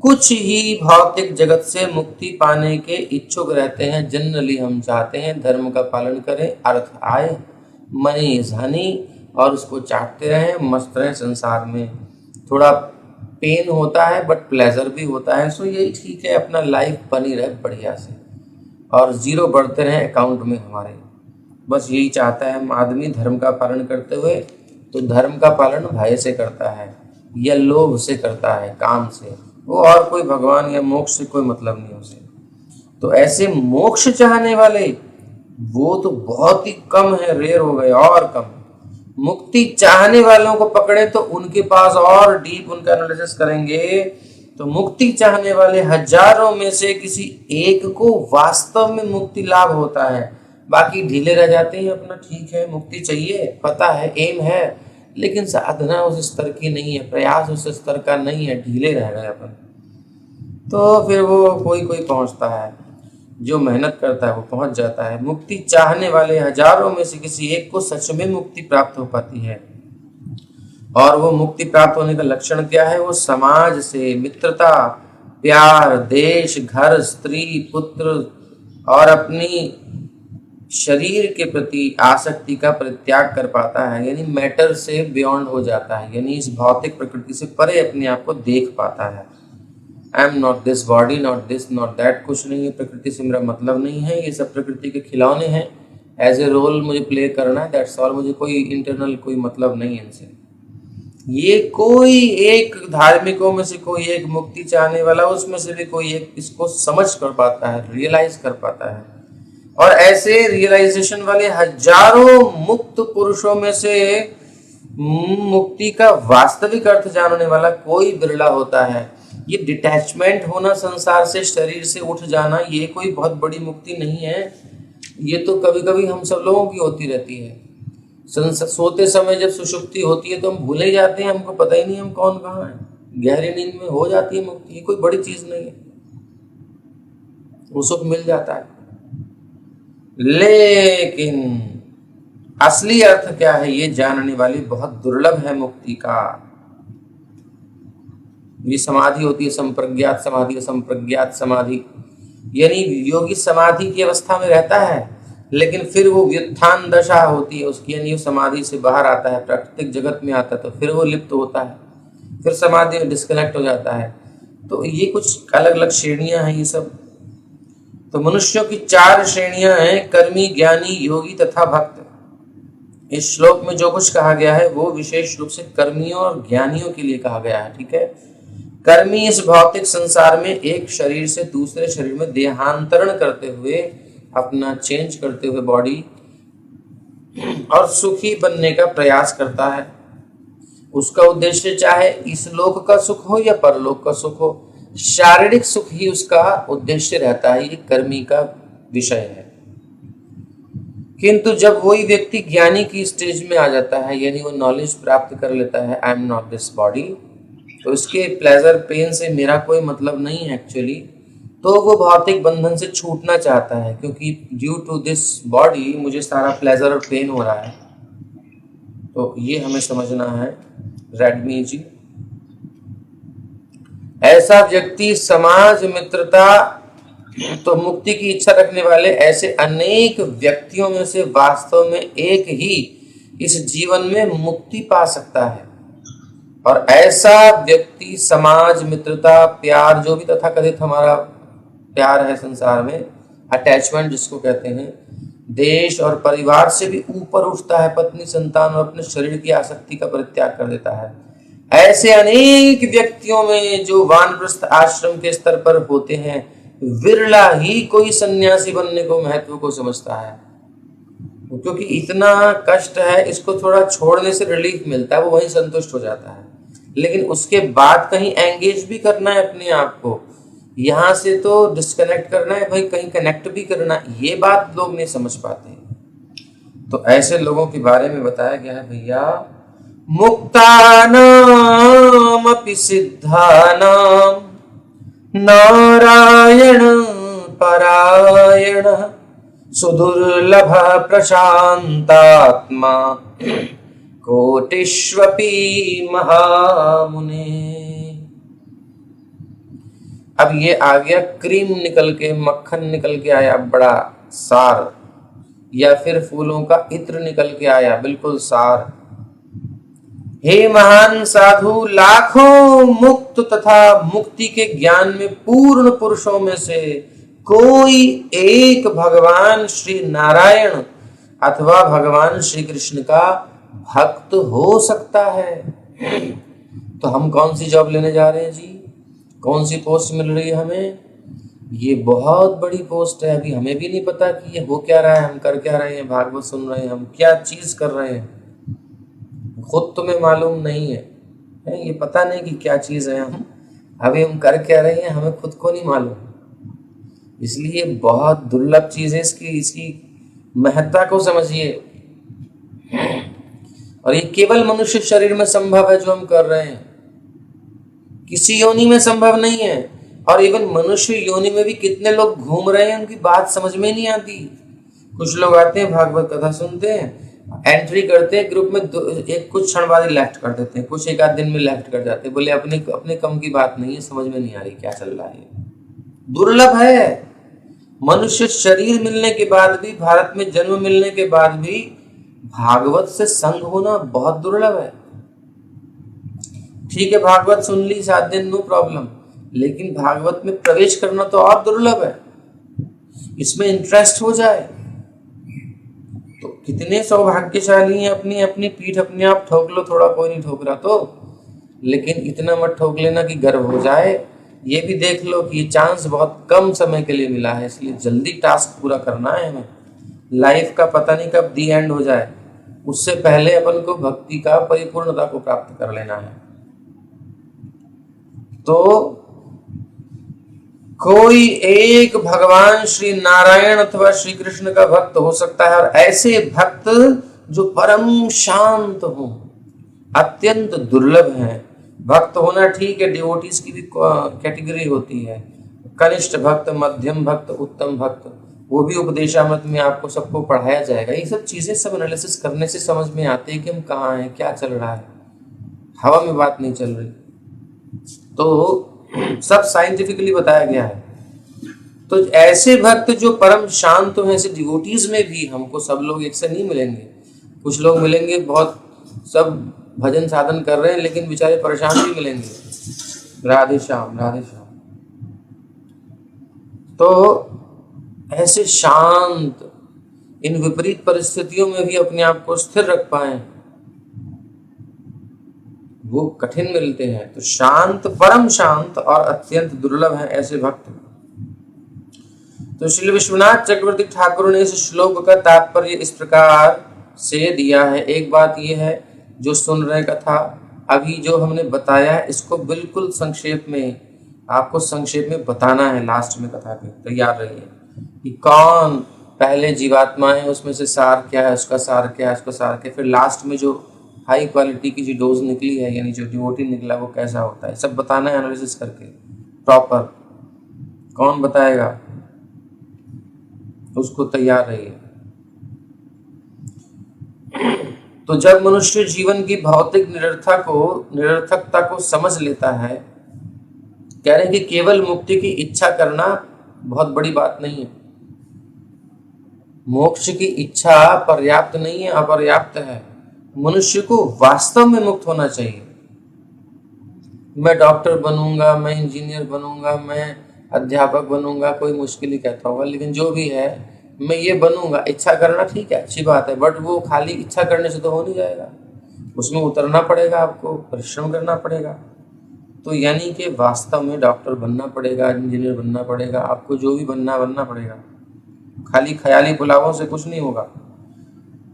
कुछ ही भौतिक जगत से मुक्ति पाने के इच्छुक रहते हैं। जनरली हम चाहते हैं धर्म का पालन करें, अर्थ आए, मनी इज हनी, और उसको चाटते रहें, मस्त रहें संसार में। थोड़ा पेन होता है बट प्लेजर भी होता है, सो यही ठीक है, अपना लाइफ बनी रहे बढ़िया से और जीरो बढ़ते रहें अकाउंट में हमारे। बस यही चाहता है आदमी धर्म का पालन करते हुए। तो धर्म का पालन भय से करता है या लोभ से करता है, काम से, वो और कोई भगवान या मोक्ष से कोई मतलब नहीं उसे। तो ऐसे मोक्ष चाहने वाले वो तो बहुत ही कम है, रेयर हो गए और कम। मुक्ति चाहने वालों को पकड़े तो उनके पास और डीप उनका एनालिसिस करेंगे तो मुक्ति चाहने वाले हजारों में से किसी एक को वास्तव में मुक्ति लाभ होता है। बाकी ढीले रह जाते हैं अपना, ठीक है मुक्ति चाहिए, पता है, एम है, लेकिन साधना उस स्तर की नहीं है, प्रयास उस स्तर का नहीं है, ढीले रह गए अपन। तो फिर वो कोई पहुंचता है, जो मेहनत करता है वो पहुंच जाता है। मुक्ति चाहने वाले हजारों में से किसी एक को सच में मुक्ति प्राप्त हो पाती है। और वो मुक्ति प्राप्त होने का लक्षण क्या है? वो समाज से मित्रता, प्यार, देश, घर, स्त्री, पुत्र और अपनी शरीर के प्रति आसक्ति का परित्याग कर पाता है, यानी मैटर से बियॉन्ड हो जाता है, यानी इस भौतिक प्रकृति से परे अपने आप को देख पाता है। I am not this body, not this, not that, कुछ नहीं है, प्रकृति से मेरा मतलब नहीं है, ये सब प्रकृति के खिलौने हैं, एज ए रोल मुझे प्ले करना है, दैट्स ऑल, मुझे कोई इंटरनल कोई मतलब नहीं है इनसे। ये कोई एक धार्मिकों में से कोई एक मुक्ति चाहने वाला, उसमें से भी कोई एक इसको समझ कर पाता है, रियलाइज कर पाता है। और ऐसे रियलाइजेशन वाले हजारों मुक्त पुरुषों में से मुक्ति का वास्तविक अर्थ जानने वाला कोई बिरला होता है। ये डिटैचमेंट होना संसार से, शरीर से उठ जाना, ये कोई बहुत बड़ी मुक्ति नहीं है। ये तो कभी कभी हम सब लोगों की होती रहती है। सोते समय जब सुषुप्ति होती है तो हम भूले ही जाते हैं, हमको पता ही नहीं हम कौन कहाँ है। गहरी नींद में हो जाती है मुक्ति, ये कोई बड़ी चीज नहीं है, वो सुख मिल जाता है। लेकिन असली अर्थ क्या है ये जानने वाली बहुत दुर्लभ है मुक्ति का। ये समाधि होती है, संप्रज्ञात समाधि, असंप्रज्ञात समाधि, यानी योगी समाधि की अवस्था में रहता है लेकिन फिर वो व्युत्थान दशा होती है उसकी, यानी वो समाधि से बाहर आता है, प्राकृतिक जगत में आता है, तो फिर वो लिप्त होता है, फिर समाधि में डिस्कनेक्ट हो जाता है। तो ये कुछ अलग अलग श्रेणियां हैं ये सब। तो मनुष्यों की 4 श्रेणियां हैं, कर्मी, ज्ञानी, योगी तथा भक्त। इस श्लोक में जो कुछ कहा गया है वो विशेष रूप से कर्मियों और ज्ञानियों के लिए कहा गया है, ठीक है। कर्मी इस भौतिक संसार में एक शरीर से दूसरे शरीर में देहांतरण करते हुए, अपना चेंज करते हुए बॉडी, और सुखी बनने का प्रयास करता है। उसका उद्देश्य चाहे इस लोक का सुख हो या परलोक का सुख हो, शारीरिक सुख ही उसका उद्देश्य रहता है, ये कर्मी का विषय है। किंतु जब वही व्यक्ति ज्ञानी की स्टेज में आ जाता है, यानी वो नॉलेज प्राप्त कर लेता है, I am not this body, तो उसके प्लेजर पेन से मेरा कोई मतलब नहीं है एक्चुअली, तो वो भौतिक बंधन से छूटना चाहता है, क्योंकि ड्यू टू दिस बॉडी मुझे सारा प्लेजर और पेन हो रहा है। तो ये हमें समझना है रेडमी जी। ऐसा व्यक्ति समाज, मित्रता, तो मुक्ति की इच्छा रखने वाले ऐसे अनेक व्यक्तियों में से वास्तव में एक ही इस जीवन में मुक्ति पा सकता है। और ऐसा व्यक्ति समाज, मित्रता, प्यार, जो भी तथाकथित हमारा प्यार है संसार में, अटैचमेंट जिसको कहते हैं, देश और परिवार से भी ऊपर उठता है, पत्नी, संतान और अपने शरीर की आसक्ति का परित्याग कर देता है। ऐसे अनेक व्यक्तियों में जो वानप्रस्थ आश्रम के स्तर पर होते हैं, विरला ही कोई सन्यासी बनने को महत्व को समझता है, क्योंकि इतना कष्ट है, इसको थोड़ा छोड़ने से रिलीफ मिलता है, वो वहीं संतुष्ट हो जाता है। लेकिन उसके बाद कहीं एंगेज भी करना है अपने आप को, यहाँ से तो डिस्कनेक्ट करना है भाई, कहीं कनेक्ट भी करना है, ये बात लोग नहीं समझ पाते। तो ऐसे लोगों के बारे में बताया गया है, भैया मुक्तानामपि सिद्धानां नारायण परायण सुदुर्लभ प्रशांतात्मा कोटिष्वपि महामुने। अब ये आ गया क्रीम निकल के, मक्खन निकल के आया बड़ा सार, या फिर फूलों का इत्र निकल के आया बिल्कुल सार। हे महान साधु, लाखों मुक्त तथा मुक्ति के ज्ञान में पूर्ण पुरुषों में से कोई एक भगवान श्री नारायण अथवा भगवान श्री कृष्ण का भक्त हो सकता है। तो हम कौन सी जॉब लेने जा रहे हैं जी? कौन सी पोस्ट मिल रही है हमें? ये बहुत बड़ी पोस्ट है। अभी हमें भी नहीं पता कि ये हो क्या रहा है, हम कर क्या रहे हैं, भागवत सुन रहे हैं, हम क्या चीज कर रहे हैं, खुद तुम्हें मालूम नहीं है, ये पता नहीं कि क्या चीज है हम, अभी हम कर क्या रहे हैं हमें खुद को नहीं मालूम। इसलिए बहुत दुर्लभ चीज है, इसकी महत्ता को समझिए। और ये केवल मनुष्य शरीर में संभव है जो हम कर रहे हैं, किसी योनि में संभव नहीं है। और इवन मनुष्य योनि में भी कितने लोग घूम रहे हैं, उनकी बात समझ में नहीं आती। कुछ लोग आते हैं, भागवत कथा सुनते हैं, एंट्री करते हैं ग्रुप में, एक कुछ क्षण बाद ही लेफ्ट कर देते हैं, कुछ एक आध दिन में लेफ्ट कर जाते हैं, बोले अपने कम की बात नहीं है, समझ में नहीं आ रही क्या चल रहा है। दुर्लभ है। मनुष्य शरीर मिलने के बाद भी, भारत में जन्म मिलने के बाद भी भागवत से संग होना बहुत दुर्लभ है। ठीक है, भागवत सुन ली 7 दिन, नो प्रॉब्लम, लेकिन भागवत में प्रवेश करना तो और दुर्लभ है, इसमें इंटरेस्ट हो जाए तो कितने सौभाग्यशाली हैं। अपनी अपनी पीठ अपने आप ठोक लो, थोड़ा कोई नहीं ठोक रहा तो, लेकिन इतना मत ठोक लेना कि गर्व हो जाए। ये भी देख लो कि ये चांस बहुत कम समय के लिए मिला है, इसलिए जल्दी टास्क पूरा करना है हमें। लाइफ का पता नहीं कब दी एंड हो जाए, उससे पहले अपन को भक्ति का परिपूर्णता को प्राप्त कर लेना है। तो कोई एक भगवान श्री नारायण अथवा श्री कृष्ण का भक्त हो सकता है, और ऐसे भक्त जो परम शांत हो, अत्यंत दुर्लभ हैं। भक्त होना ठीक है, डिवोटीज की भी कैटेगरी होती है, कनिष्ठ भक्त, मध्यम भक्त, उत्तम भक्त, वो भी उपदेशामृत में आपको सबको पढ़ाया जाएगा। ये सब चीजें सब एनालिसिस करने से समझ में आती है कि हम कहाँ हैं, क्या चल रहा है, हवा में बात नहीं चल रही। तो सब साइंटिफिकली बताया गया है। तो ऐसे भक्त जो परम शांत हैं, ऐसे डिवोटीज में भी हमको सब लोग एक से नहीं मिलेंगे। कुछ लोग मिलेंगे बहुत सब भजन साधन कर रहे हैं, लेकिन बेचारे परेशान भी मिलेंगे। राधे श्याम, राधे श्याम। तो ऐसे शांत, इन विपरीत परिस्थितियों में भी अपने आप को स्थिर रख पाए, वो कठिन मिलते हैं। तो शांत, परम शांत और अत्यंत दुर्लभ हैं ऐसे भक्त। तो श्री विश्वनाथ चक्रवर्ती ठाकुर ने इस श्लोक का तात्पर्य इस प्रकार से दिया है। एक बात यह है, जो सुन रहे कथा, अभी जो हमने बताया है इसको बिल्कुल संक्षेप में आपको संक्षेप में बताना है। लास्ट में कथा के तैयार रहिए कि कौन पहले जीवात्मा है, उसमें से सार क्या है, उसका सार क्या है, उसका सार क्या है, फिर लास्ट में जो हाई क्वालिटी की जो डोज निकली है, यानी जो डिवोटी निकला, वो कैसा होता है, सब बताना है एनालिसिस करके प्रॉपर। कौन बताएगा, उसको तैयार रहिए। तो जब मनुष्य जीवन की भौतिक निरर्थकता को समझ लेता है, कह रहे हैं कि केवल मुक्ति की इच्छा करना बहुत बड़ी बात नहीं है। मोक्ष की इच्छा पर्याप्त नहीं है, अपर्याप्त है। मनुष्य को वास्तव में मुक्त होना चाहिए। मैं डॉक्टर बनूंगा, मैं इंजीनियर बनूंगा, मैं अध्यापक बनूंगा, कोई मुश्किल ही कहता होगा, लेकिन जो भी है मैं ये बनूंगा। इच्छा करना ठीक है, अच्छी बात है, बट वो खाली इच्छा करने से तो हो नहीं जाएगा, उसमें उतरना पड़ेगा, आपको परिश्रम करना पड़ेगा। तो यानी कि वास्तव में डॉक्टर बनना पड़ेगा, इंजीनियर बनना पड़ेगा, आपको जो भी बनना पड़ेगा, खाली ख्याली पुलावों से कुछ नहीं होगा।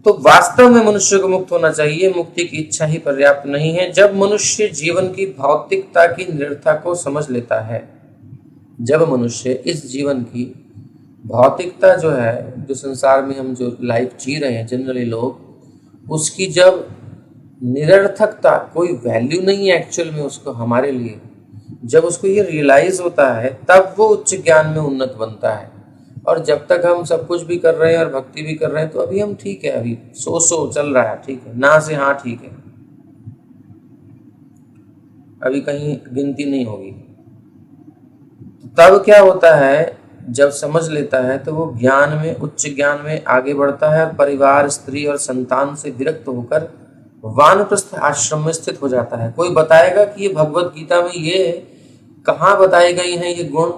तो वास्तव में मनुष्य को मुक्त होना चाहिए, मुक्ति की इच्छा ही पर्याप्त नहीं है। जब मनुष्य जीवन की भौतिकता की निरर्थकता को समझ लेता है, जब मनुष्य इस जीवन की भौतिकता जो है, जो संसार में हम जो लाइफ जी रहे हैं जनरली लोग, उसकी जब निरर्थकता, कोई वैल्यू नहीं है एक्चुअल में उसको हमारे लिए। जब उसको ये रियलाइज होता है तब वो उच्च ज्ञान में उन्नत बनता है। और जब तक हम सब कुछ भी कर रहे हैं और भक्ति भी कर रहे हैं तो अभी हम ठीक है, अभी सो चल रहा है, ठीक है, ना से हाँ ठीक है, अभी कहीं गिनती नहीं होगी। तब क्या होता है, जब समझ लेता है तो वो ज्ञान में, उच्च ज्ञान में आगे बढ़ता है और परिवार, स्त्री और संतान से विरक्त होकर वानप्रस्थ आश्रम में स्थित हो जाता है। कोई बताएगा कि ये भगवत गीता में ये कहाँ बताई गई हैं, ये गुण,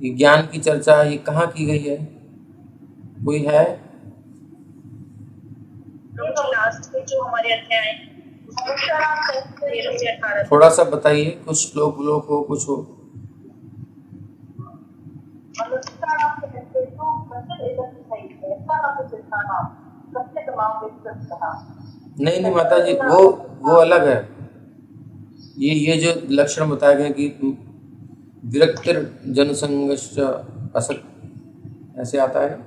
ये ज्ञान की चर्चा ये कहाँ की गई है? कोई है? लास्ट में जो हमारे अध्याय थोड़ा सा बताइए, कुछ श्लोक हो, कुछ हो। नहीं माता जी, वो अलग है। ये जो लक्षण बताए गए कि विरक्तिर जनसंगश्च असत, ऐसे आता है,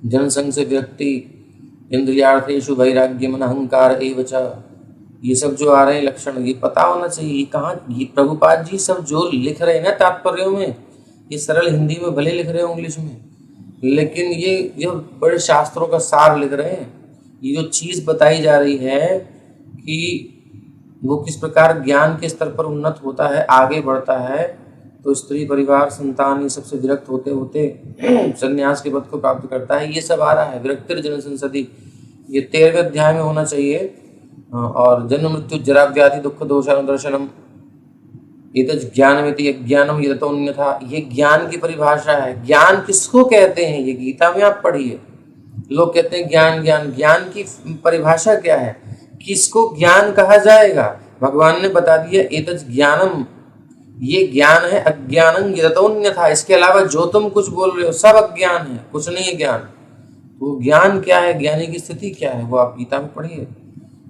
जनसंग से विरक्ति, इंद्रियार्थेषु वैराग्यम अहंकार एव च, ये सब जो आ रहे हैं लक्षण, ये पता होना चाहिए। ये कहाँ, ये प्रभुपाद जी सब जो लिख रहे हैं ना तात्पर्यों में, ये सरल हिंदी में भले लिख रहे हो इंग्लिश में, लेकिन ये जो बड़े शास्त्रों का सार लिख रहे हैं। ये जो चीज़ बताई जा रही है कि वो किस प्रकार ज्ञान के स्तर पर उन्नत होता है, आगे बढ़ता है, तो स्त्री, परिवार, संतान, ये सबसे विरक्त होते होते संन्यास के पद को प्राप्त करता है। ये सब आ रहा है विरक्तिर जन संसदि, ये 13वें अध्याय में होना चाहिए। और जन्म मृत्यु जरा व्याधि दुख दोषानुदर्शनम एतत् ज्ञानमिति यज्ञानम यतोन्यथा, ये ज्ञान की परिभाषा है। ज्ञान किसको कहते हैं, ये गीता में आप पढ़िए। लोग कहते हैं ज्ञान ज्ञान, ज्ञान की परिभाषा क्या है, किसको ज्ञान कहा जाएगा? भगवान ने बता दिया, एतत् ज्ञानम, ये ज्ञान है, अज्ञानं यतोन्यथा, इसके अलावा जो तुम कुछ बोल रहे हो सब अज्ञान है, कुछ नहीं है ज्ञान। तो ज्ञान क्या है, ज्ञानी की स्थिति क्या है, वो आप गीता में पढ़िए।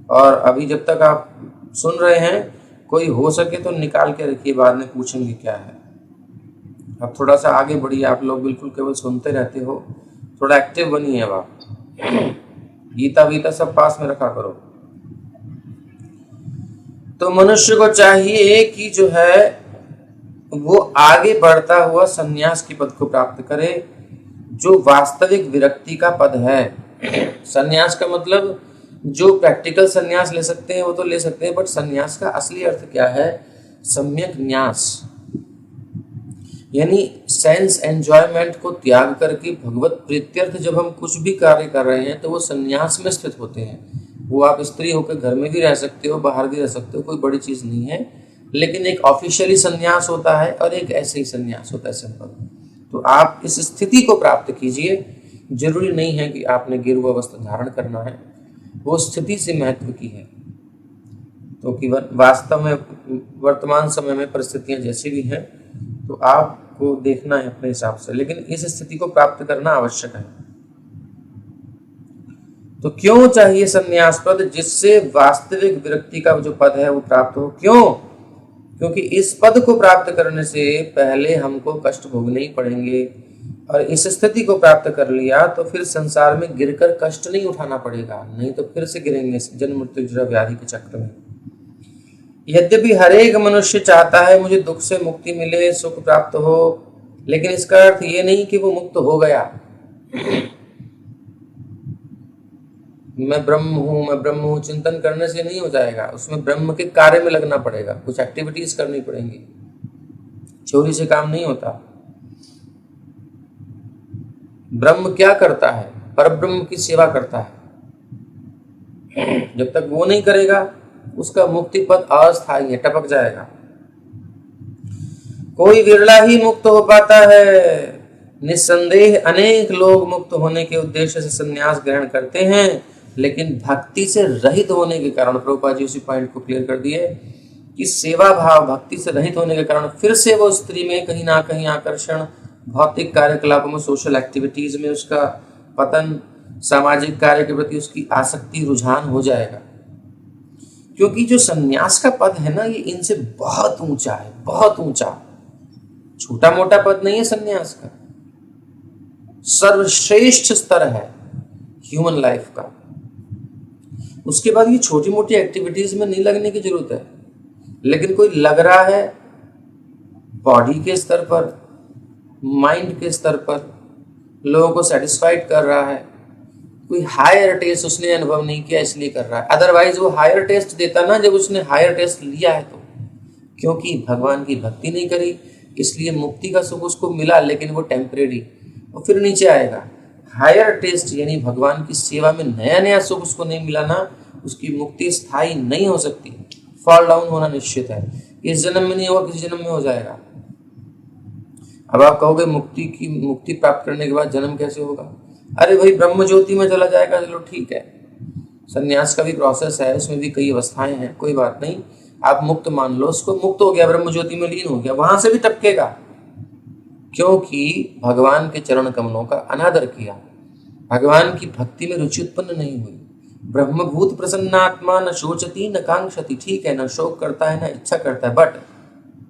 और अभी जब तक आप सुन रहे हैं, कोई हो सके तो निकाल के रखिए, बाद में पूछेंगे क्या है। अब थोड़ा सा आगे बढ़िए, आप लोग बिल्कुल केवल सुनते रहते हो, थोड़ा एक्टिव बनिए। अब आप गीता वीता सब पास में रखा करो। तो मनुष्य को चाहिए कि जो है वो आगे बढ़ता हुआ सन्यास की पद को प्राप्त करे, जो वास्तविक विरक्ति का पद है। सन्यास का मतलब जो प्रैक्टिकल सन्यास ले सकते हैं वो तो ले सकते हैं, बट सन्यास का असली अर्थ क्या है? सम्यक न्यास, यानी सेंस एंजॉयमेंट को त्याग करके भगवत प्रीत्यर्थ जब हम कुछ भी कार्य कर रहे हैं तो वो सन्यास में स्थित होते हैं। वो आप स्त्री होकर घर में भी रह सकते हो, बाहर भी रह सकते हो, कोई बड़ी चीज़ नहीं है। लेकिन एक ऑफिशियली सन्यास होता है और एक ऐसे ही सन्यास होता है, सिंपल। तो आप इस स्थिति को प्राप्त कीजिए। जरूरी नहीं है कि आपने गेरुआ वस्त्र धारण करना है, वो स्थिति से महत्व की है। क्योंकि वास्तव में वर्तमान समय में परिस्थितियां जैसी भी हैं तो आपको देखना है अपने हिसाब से, लेकिन इस स्थिति को प्राप्त करना आवश्यक है। तो क्यों चाहिए संन्यास पद? जिससे वास्तविक विरक्ति का जो पद है वो प्राप्त हो। क्यों? क्योंकि इस पद को प्राप्त करने से पहले हमको कष्ट भोगने ही पड़ेंगे, और इस स्थिति को प्राप्त कर लिया तो फिर संसार में गिरकर कष्ट नहीं उठाना पड़ेगा, नहीं तो फिर से गिरेंगे जन्म मृत्यु जरा व्याधि के चक्र में। यद्यपि हर एक मनुष्य चाहता है मुझे दुख से मुक्ति मिले, सुख प्राप्त हो, लेकिन इसका अर्थ ये नहीं कि वो मुक्त हो गया। मैं ब्रह्म हूँ चिंतन करने से नहीं हो जाएगा, उसमें ब्रह्म के कार्य में लगना पड़ेगा, कुछ एक्टिविटीज करनी पड़ेंगी, चोरी से काम नहीं होता। ब्रह्म क्या करता है? परब्रह्म की सेवा करता है। जब तक वो नहीं करेगा उसका मुक्ति पद अस्थायी है, टपक जाएगा। कोई विरला ही मुक्त हो पाता है। निस्संदेह अनेक लोग मुक्त होने के उद्देश्य से संन्यास ग्रहण करते हैं, लेकिन भक्ति से रहित होने के कारण, प्रभुपाद जी उसी पॉइंट को क्लियर कर दिए कि सेवा भाव, भक्ति से रहित होने के कारण फिर से वो स्त्री में कहीं ना कहीं आकर्षण, भौतिक कार्यकलापों में, सोशल एक्टिविटीज में उसका पतन, सामाजिक कार्य के प्रति उसकी आसक्ति, रुझान हो जाएगा। क्योंकि जो संन्यास का पद है ना, ये इनसे बहुत ऊंचा है, बहुत ऊंचा, छोटा मोटा पद नहीं है संन्यास का, सर्वश्रेष्ठ स्तर है ह्यूमन लाइफ का। उसके बाद ये छोटी मोटी एक्टिविटीज में नहीं लगने की जरूरत है, लेकिन कोई लग रहा है बॉडी के स्तर पर, माइंड के स्तर पर, लोगों को सेटिस्फाइड कर रहा है, कोई हायर टेस्ट उसने अनुभव नहीं किया इसलिए कर रहा है। अदरवाइज वो हायर टेस्ट देता ना जब उसने हायर टेस्ट लिया है, तो क्योंकि भगवान की भक्ति नहीं करी इसलिए मुक्ति का सुख उसको मिला, लेकिन वो टेम्परेरी, और फिर नीचे आएगा। हायर टेस्ट यानी भगवान की सेवा में नया नया सुख उसको नहीं मिला ना, उसकी मुक्ति स्थायी नहीं हो सकती, फॉल डाउन होना निश्चित है। इस जन्म में नहीं होगा, किसी जन्म में हो जाएगा। अब आप कहोगे मुक्ति प्राप्त करने के बाद जन्म कैसे होगा? अरे भाई ब्रह्म ज्योति में चला जाएगा, चलो ठीक है, संन्यास का भी प्रोसेस है, उसमें भी कई अवस्थाएं हैं, कोई बात नहीं, आप मुक्त मान लो उसको, मुक्त हो गया, ब्रह्म ज्योति में लीन हो गया, वहां से भी टपकेगा, क्योंकि भगवान के चरण कमलों का अनादर किया, भगवान की भक्ति में रुचि उत्पन्न नहीं हुई। ब्रह्मभूत प्रसन्नात्मा न शोचती न कांक्षति, ठीक है, न शोक करता है न इच्छा करता है, बट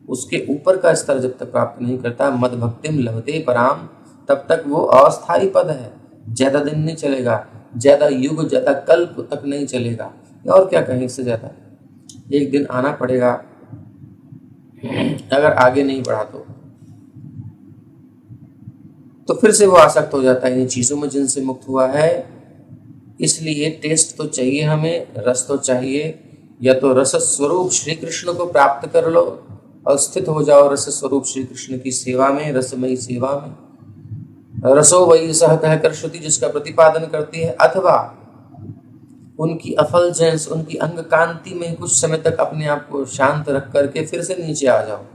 उसके ऊपर का स्तर जब तक प्राप्त नहीं करता, मद भक्तिम लभते पराम, तब तक वो अस्थायी पद है, ज्यादा दिन नहीं चलेगा, ज्यादा युग ज्यादा कल्प तक नहीं चलेगा, और क्या कहें इससे ज्यादा। एक दिन आना पड़ेगा अगर आगे नहीं बढ़ा तो फिर से वो आसक्त हो जाता है इन चीजों में जिनसे मुक्त हुआ है। इसलिए टेस्ट तो चाहिए हमें, रस तो चाहिए, या तो रस स्वरूप श्री कृष्ण को प्राप्त कर लो और स्थित हो जाओ रस स्वरूप श्री कृष्ण की सेवा में, रसमयी सेवा में, रसो वही सह कहकर श्रुति जिसका प्रतिपादन करती है, अथवा उनकी अफलजेंस, उनकी अंग कांति में कुछ समय तक अपने आप को शांत रख करके फिर से नीचे आ जाओ।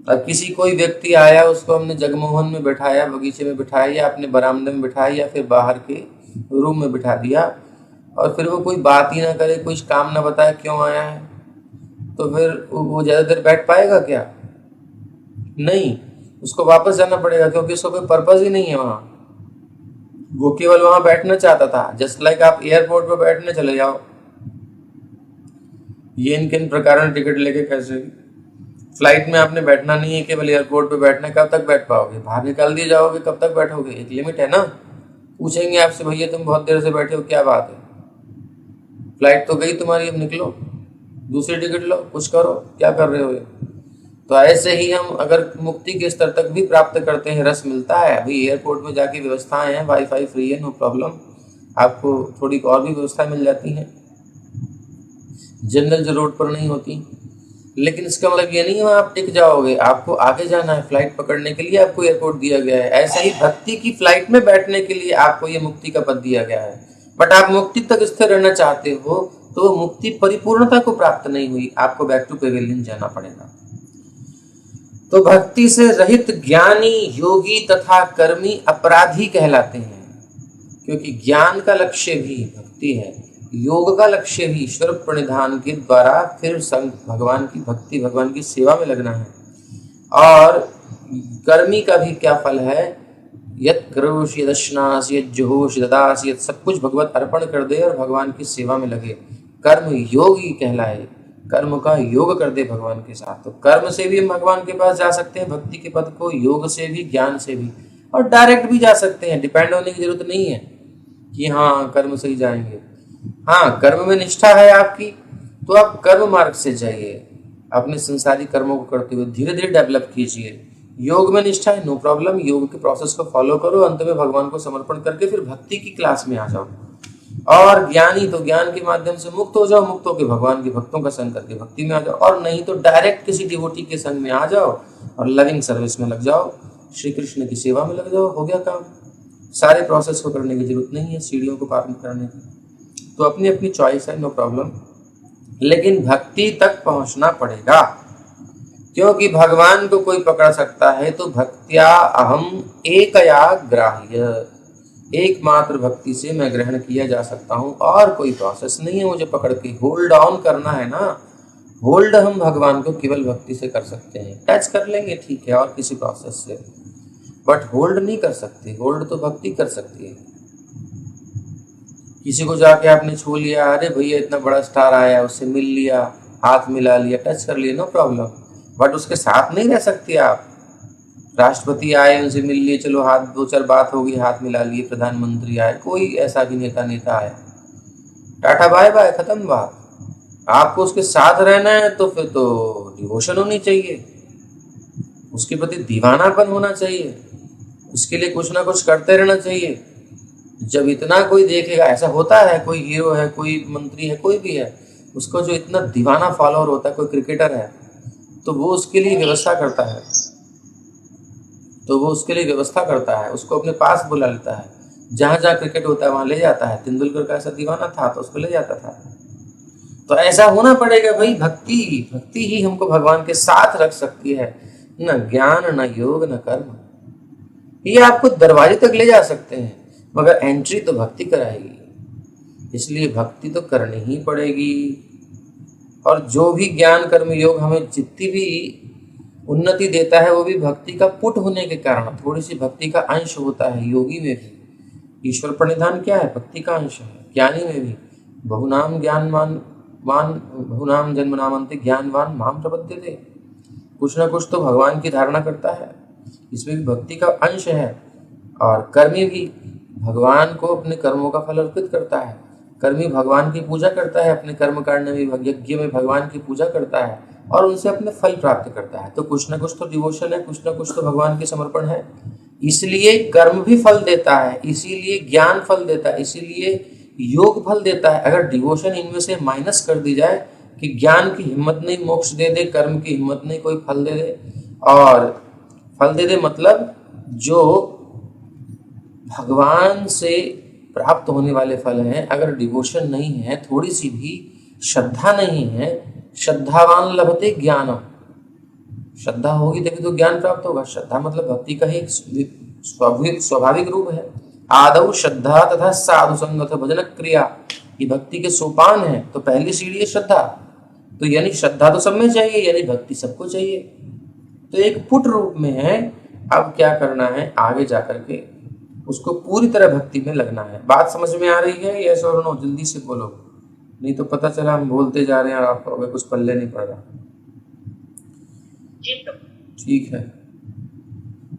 अब किसी कोई व्यक्ति आया, उसको हमने जगमोहन में बैठाया, बगीचे में बिठाया, या अपने बरामदे में बिठाया, या फिर बाहर के रूम में बिठा दिया, और फिर वो कोई बात ही ना करे, कुछ काम ना बताए क्यों आया है, तो फिर वो ज्यादा देर बैठ पाएगा क्या? नहीं, उसको वापस जाना पड़ेगा, क्योंकि उसको कोई पर्पज ही नहीं है वहां, वो केवल वहां बैठना चाहता था। जस्ट लाइक आप एयरपोर्ट पर बैठने चले जाओ, ये इनके प्रकार टिकट लेके कैसे, फ्लाइट में आपने बैठना नहीं है, केवल एयरपोर्ट पे बैठना, कब तक बैठ पाओगे? बाहर निकाल दिए जाओगे, कब तक बैठोगे? एक लिमिट है ना। पूछेंगे आपसे, भैया तुम बहुत देर से बैठे हो, क्या बात है? फ्लाइट तो गई तुम्हारी, अब निकलो, दूसरी टिकट लो, कुछ करो, क्या कर रहे हो ये? तो ऐसे ही हम अगर मुक्ति के स्तर तक भी प्राप्त करते हैं, रस मिलता है। अभी एयरपोर्ट में जाके व्यवस्थाएं हैं, वाईफाई फ्री है, नो प्रॉब्लम, आपको थोड़ी और भी व्यवस्था मिल जाती है, जनरल जो रोड पर नहीं होती, लेकिन इसका मतलब ये नहीं है आप टिक जाओगे, आपको आगे जाना है। फ्लाइट पकड़ने के लिए आपको एयरपोर्ट दिया गया है, ऐसे ही भक्ति की फ्लाइट में बैठने के लिए आपको ये मुक्ति का पद दिया गया है। बट आप मुक्ति तक स्थिर रहना चाहते हो, तो वो मुक्ति परिपूर्णता को प्राप्त नहीं हुई, आपको बैक टू पेविलियन जाना पड़ेगा। तो भक्ति से रहित ज्ञानी, योगी तथा कर्मी अपराधी कहलाते हैं, क्योंकि ज्ञान का लक्ष्य भी भक्ति है, योग का लक्ष्य भी ईश्वर प्रणिधान के द्वारा फिर भगवान की भक्ति, भगवान की सेवा में लगना है। और कर्मी का भी क्या फल है? यत् करोषि यदश्नास यत् जुहोषि ददास, यत् सब कुछ भगवत अर्पण कर दे और भगवान की सेवा में लगे, कर्म योगी कहलाए, कर्म का योग कर दे भगवान के साथ। तो कर्म से भी हम भगवान के पास जा सकते हैं, भक्ति के पद को, योग से भी, ज्ञान से भी, और डायरेक्ट भी जा सकते हैं, डिपेंड होने की जरूरत नहीं है कि हाँ कर्म से ही जाएंगे। हाँ, कर्म में निष्ठा है आपकी, तो आप कर्म मार्ग से जाइए, अपने संसारी कर्मों को करते हुए धीरे धीरे डेवलप कीजिए। योग में निष्ठा है, नो प्रॉब्लम, योग के प्रोसेस को फॉलो करो, अंत में भगवान को समर्पण करके फिर भक्ति की क्लास में आ जाओ। और ज्ञानी तो ज्ञान के माध्यम से मुक्त हो जाओ, मुक्त होकर भगवान के भक्तों का संग करके भक्ति में आ जाओ, और नहीं तो डायरेक्ट किसी डिवोटी के संग में आ जाओ और लविंग सर्विस में लग जाओ, श्री कृष्ण की सेवा में लग जाओ, हो गया काम। सारे प्रोसेस को करने की जरूरत नहीं है, सीढ़ियों को पार करने की। तो अपनी अपनी चॉइस है, नो प्रॉब्लम, लेकिन भक्ति तक पहुंचना पड़ेगा, क्योंकि भगवान को कोई पकड़ सकता है तो भक्त्या अहम एकया ग्राह्य, एकमात्र भक्ति से मैं ग्रहण किया जा सकता हूँ, और कोई प्रोसेस नहीं है मुझे पकड़ के होल्ड ऑन करना है ना। होल्ड हम भगवान को केवल भक्ति से कर सकते हैं, टच कर लेंगे ठीक है, और किसी प्रोसेस से, बट होल्ड नहीं कर सकते। होल्ड तो भक्ति कर सकती है। किसी को जाके आपने छू लिया, अरे भैया इतना बड़ा स्टार आया, उससे मिल लिया, हाथ मिला लिया, टच कर लिया, नो प्रॉब्लम, बट उसके साथ नहीं रह सकते आप। राष्ट्रपति आए, उनसे मिल लिए, चलो हाथ, दो चार बात होगी, हाथ मिला लिए, प्रधानमंत्री आए, कोई ऐसा भी नेता आया, टाटा बाय बाय, खत्म बात। आपको उसके साथ रहना है तो फिर तो डिवोशन होनी चाहिए, उसके प्रति दीवानापन होना चाहिए, उसके लिए कुछ ना कुछ करते रहना चाहिए। जब इतना कोई देखेगा, ऐसा होता है, कोई हीरो है, कोई मंत्री है, कोई भी है, उसको जो इतना दीवाना फॉलोअर होता है, कोई क्रिकेटर है, तो वो उसके लिए व्यवस्था करता है, उसको अपने पास बुला लेता है, जहाँ जहाँ क्रिकेट होता है वहाँ ले जाता है। तेंदुलकर का ऐसा दीवाना था तो उसको ले जाता था। तो ऐसा होना पड़ेगा भाई। भक्ति ही हमको भगवान के साथ रख सकती है, न ज्ञान, न योग, न कर्म। ये आपको दरवाजे तक ले जा सकते हैं, मगर एंट्री तो भक्ति कराएगी। इसलिए भक्ति तो करनी ही पड़ेगी। और जो भी ज्ञान कर्म योग हमें जितनी भी उन्नति देता है, वो भी भक्ति का पुट होने के कारण, थोड़ी सी भक्ति का अंश होता है। योगी में भी ईश्वर प्रणिधान क्या है? भक्ति का अंश है। ज्ञानी में भी बहुनाम बहुनाम जन्म नामंते ज्ञानवान माम प्रपद्यते, कुछ ना कुछ तो भगवान की धारणा करता है, इसमें भी भक्ति का अंश है। और कर्मी भी भगवान को अपने कर्मों का फल अर्पित करता है। कर्मी भगवान की पूजा करता है, अपने कर्म कांड में, यज्ञ में भगवान की पूजा करता है और उनसे अपने फल प्राप्त करता है। तो कुछ ना कुछ तो डिवोशन है, कुछ ना कुछ तो भगवान के समर्पण है। इसलिए कर्म भी फल देता है, इसीलिए ज्ञान फल देता है, इसीलिए योग फल देता है। अगर डिवोशन इनमें से माइनस कर दी जाए कि ज्ञान की हिम्मत नहीं मोक्ष दे दे, कर्म की हिम्मत नहीं कोई फल दे दे, और फल दे दे मतलब जो भगवान से प्राप्त होने वाले फल हैं, अगर डिवोशन नहीं है, थोड़ी सी भी श्रद्धा नहीं है, श्रद्धावान लभते ज्ञानम, श्रद्धा होगी तभी तो ज्ञान प्राप्त होगा। श्रद्धा मतलब भक्ति का ही एक स्वाभाविक रूप है। आदौ श्रद्धा तथा साधु संगत भजन क्रिया, ये भक्ति के सोपान है। तो पहली सीढ़ी है श्रद्धा, तो यानी श्रद्धा तो सब में चाहिए, यानी भक्ति सबको चाहिए। तो एक पुट रूप में है। अब क्या करना है, आगे जाकर के उसको पूरी तरह भक्ति में लगना है। बात समझ में आ रही है? यस और नो? जल्दी से बोलो, नहीं तो पता चला हम बोलते जा रहे हैं और आपको अगर कुछ पल्ले नहीं पड़ रहा। ठीक है।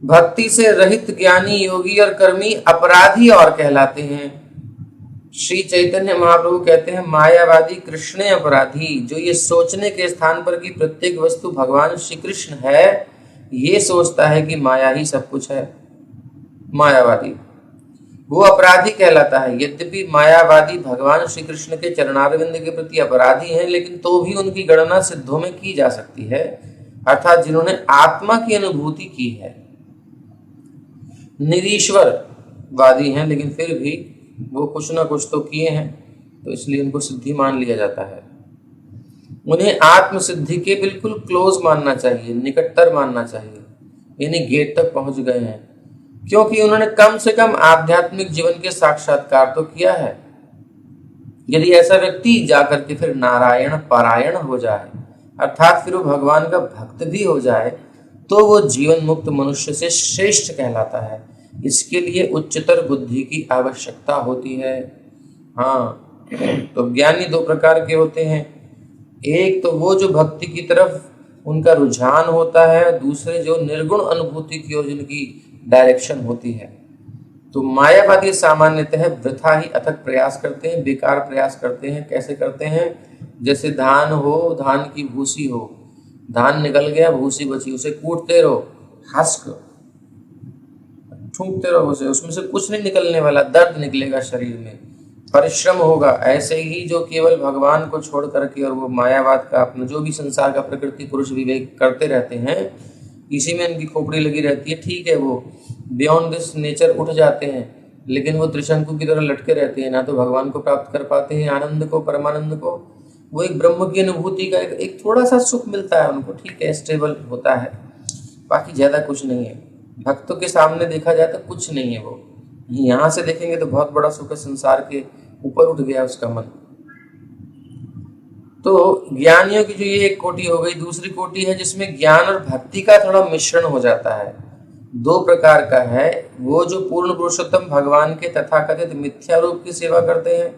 भक्ति से रहित ज्ञानी, योगी और कर्मी अपराधी और कहलाते हैं। श्री चैतन्य महाप्रभु कहते हैं, मायावादी कृष्ण अपराधी, जो ये सोचने के स्थान पर कि प्रत्येक वस्तु भगवान श्री कृष्ण है, ये सोचता है कि माया ही सब कुछ है, मायावादी, वो अपराधी कहलाता है। यद्यपि मायावादी भगवान श्री कृष्ण के चरणारविंद के प्रति अपराधी हैं, लेकिन तो भी उनकी गणना सिद्धों में की जा सकती है, अर्थात जिन्होंने आत्मा की अनुभूति की है। निरीश्वरवादी हैं, लेकिन फिर भी वो कुछ ना कुछ तो किए हैं, तो इसलिए उनको सिद्धि मान लिया जाता है। उन्हें आत्म सिद्धि के बिल्कुल क्लोज मानना चाहिए, निकटतर मानना चाहिए, यानी गेट तक पहुंच गए हैं, क्योंकि उन्होंने कम से कम आध्यात्मिक जीवन के साक्षात्कार तो किया है। यदि ऐसा व्यक्ति जाकर के फिर नारायण पारायण हो जाए, अर्थात फिर वो भगवान का भक्त भी हो जाए, तो वो जीवन मुक्त मनुष्य से श्रेष्ठ कहलाता है। इसके लिए उच्चतर बुद्धि की आवश्यकता होती है। हाँ, तो ज्ञानी दो प्रकार के होते हैं। एक तो वो जो भक्ति की तरफ उनका रुझान होता है, दूसरे जो निर्गुण अनुभूति की ओर जिनकी डायरेक्शन होती है। तो मायावादी सामान्यतः वृथा ही अथक प्रयास करते हैं, बेकार प्रयास करते हैं। कैसे करते हैं? जैसे धान हो, धान की भूसी हो, धान निकल गया, भूसी बची, उसे कूटते रहो, हस्क ठूंकते रहो उसे, उसमें से कुछ नहीं निकलने वाला, दर्द निकलेगा शरीर में, परिश्रम होगा। ऐसे ही जो केवल भगवान को छोड़ करके और वो मायावाद का अपना जो भी संसार का प्रकृति पुरुष विवेक करते रहते हैं, इसी में इनकी खोपड़ी लगी रहती है। ठीक है, वो बियॉन्ड दिस नेचर उठ जाते हैं, लेकिन वो त्रिशंकु की तरह लटके रहते हैं, ना तो भगवान को प्राप्त कर पाते हैं, आनंद को, परमानंद को। वो एक ब्रह्म की अनुभूति का एक थोड़ा सा सुख मिलता है उनको, ठीक है, स्टेबल होता है, बाकी ज़्यादा कुछ नहीं है। भक्तों के सामने देखा जाए तो कुछ नहीं है। वो यहाँ से देखेंगे तो बहुत बड़ा सुख है, संसार के ऊपर उठ गया उसका मन। तो ज्ञानियों की जो ये एक कोटि हो गई। दूसरी कोटि है जिसमें ज्ञान और भक्ति का थोड़ा मिश्रण हो जाता है। दो प्रकार का है। वो जो पूर्ण पुरुषोत्तम भगवान के तथाकथित मिथ्या रूप की सेवा करते हैं,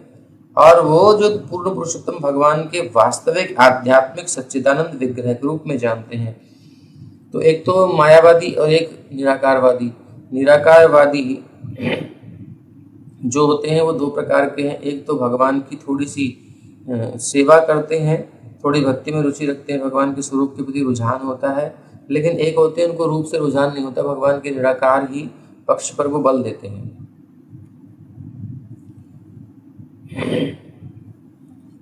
और वो जो पूर्ण पुरुषोत्तम भगवान के वास्तविक आध्यात्मिक सच्चिदानंद विग्रह के रूप में जानते हैं। तो एक तो मायावादी और एक निराकारवादी। निराकारवादी जो होते हैं वो दो प्रकार के हैं। एक तो भगवान की थोड़ी सी सेवा करते हैं, थोड़ी भक्ति में रुचि रखते हैं, भगवान के स्वरूप के प्रति रुझान होता है। लेकिन एक होते हैं उनको रूप से रुझान नहीं होता, भगवान के निराकार ही पक्ष पर वो बल देते हैं।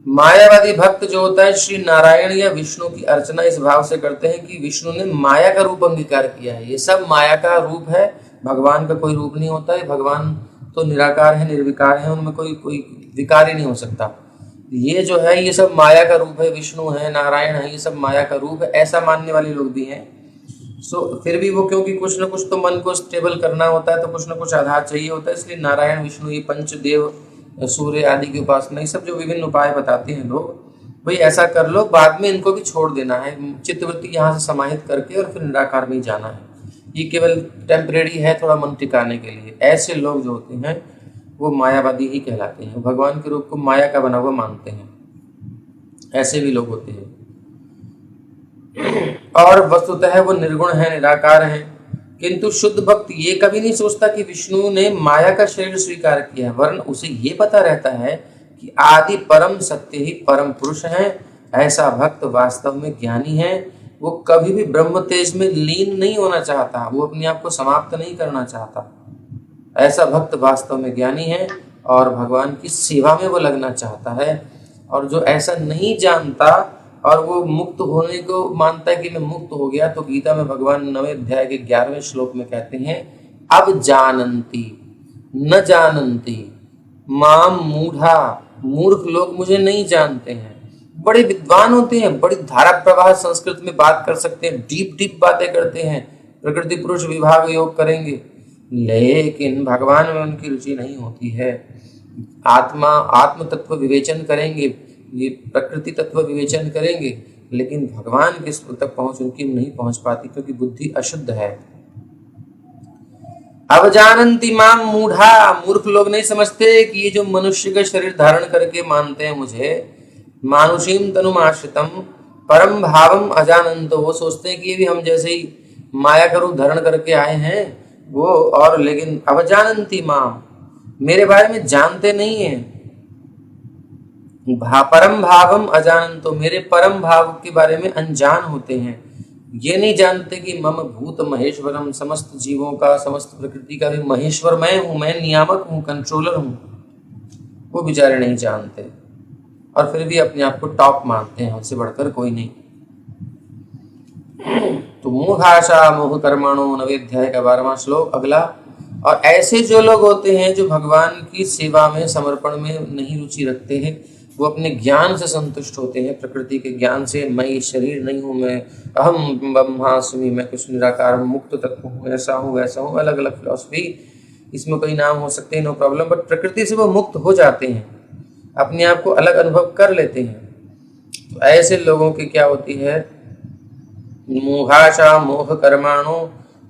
मायावादी भक्त जो होता है श्री नारायण या विष्णु की अर्चना इस भाव से करते हैं कि विष्णु ने माया का रूप अंगीकार किया है, ये सब माया का रूप है, भगवान का कोई रूप नहीं होता है। भगवान तो निराकार है, निर्विकार है, उनमें कोई विकार ही नहीं हो सकता। ये जो है ये सब माया का रूप है, विष्णु है, नारायण है, ये सब माया का रूप है, ऐसा मानने वाले लोग भी हैं। फिर भी वो क्योंकि कुछ ना कुछ तो मन को स्टेबल करना होता है, तो कुछ ना कुछ आधार चाहिए होता है, इसलिए नारायण विष्णु ये पंचदेव सूर्य आदि की उपासना, ये सब जो विभिन्न उपाय बताते हैं लोग, भाई ऐसा कर लो, बाद में इनको भी छोड़ देना है, चित्तवृत्ति यहाँ से समाहित करके और फिर निराकार में ही जाना है। ये केवल टेम्परेरी है, थोड़ा मन टिकाने के लिए। ऐसे लोग जो होते हैं वो मायावादी ही कहलाते हैं, भगवान के रूप को माया का बना हुआ मानते हैं, ऐसे भी लोग होते हैं। और वस्तुतः वो निर्गुण है, निराकार है। किंतु शुद्ध भक्त ये कभी नहीं सोचता कि विष्णु ने माया का शरीर स्वीकार किया है, वरन उसे ये पता रहता है कि आदि परम सत्य ही परम पुरुष है। ऐसा भक्त वास्तव में ज्ञानी है, वो कभी भी ब्रह्म तेज में लीन नहीं होना चाहता, वो अपने आप को समाप्त नहीं करना चाहता। ऐसा भक्त वास्तव में ज्ञानी है और भगवान की सेवा में वो लगना चाहता है। और जो ऐसा नहीं जानता और वो मुक्त होने को मानता है कि मैं मुक्त हो गया, तो गीता में भगवान 9वें अध्याय के 11वें श्लोक में कहते हैं, अब जानन्ति न जानन्ति माम मूढ़ा, मूर्ख लोग मुझे नहीं जानते हैं। बड़े विद्वान होते हैं, बड़ी धारा प्रवाह संस्कृत में बात कर सकते हैं, डीप बातें करते हैं, प्रकृति पुरुष विभाग योग करेंगे, लेकिन भगवान में उनकी रुचि नहीं होती है। आत्म तत्व विवेचन करेंगे, ये प्रकृति तत्व विवेचन करेंगे, लेकिन भगवान के तक पहुंच उनकी नहीं पहुंच पाती, क्योंकि बुद्धि अशुद्ध है। अब जानन्ति माम मूढ़ा, मूर्ख लोग नहीं समझते कि ये जो मनुष्य का शरीर धारण करके मानते हैं मुझे, मानुषीम तनुमाश्रितम परम भावम अजानन्तो, वो सोचते हैं कि ये भी हम जैसे ही माया का रूप धारण करके आए हैं वो, और लेकिन अब जानन्ति माम, मेरे बारे में जानते नहीं है। परम भावम अजानन्तो, मेरे परम भाव के बारे में अनजान होते हैं। ये नहीं जानते कि मम भूत महेश्वरम, समस्त जीवों का, समस्त प्रकृति का भी महेश्वर मैं हूँ, मैं नियामक हूँ, कंट्रोलर हूँ। वो बेचारे नहीं जानते और फिर भी अपने आप को टॉप मानते हैं, हमसे बढ़कर कोई नहीं। तो मोह आशा मोह कर्माणो, 9वें अध्याय का 12वां श्लोक अगला। और ऐसे जो लोग होते हैं जो भगवान की सेवा में, समर्पण में नहीं रुचि रखते हैं, वो अपने ज्ञान से संतुष्ट होते हैं, प्रकृति के ज्ञान से, मैं ये शरीर नहीं हूँ, मैं अहम ब्रह्मास्मि, मैं कुछ निराकार मुक्त तत्व हूँ, ऐसा हूँ वैसा हूँ, अलग अलग फिलॉसफी, इसमें कई नाम हो सकते हैं, नो प्रॉब्लम। बट प्रकृति से वो मुक्त हो जाते हैं, अपने आप को अलग अनुभव कर लेते हैं। तो ऐसे लोगों की क्या होती है, मोहाशा मोह कर्माणो,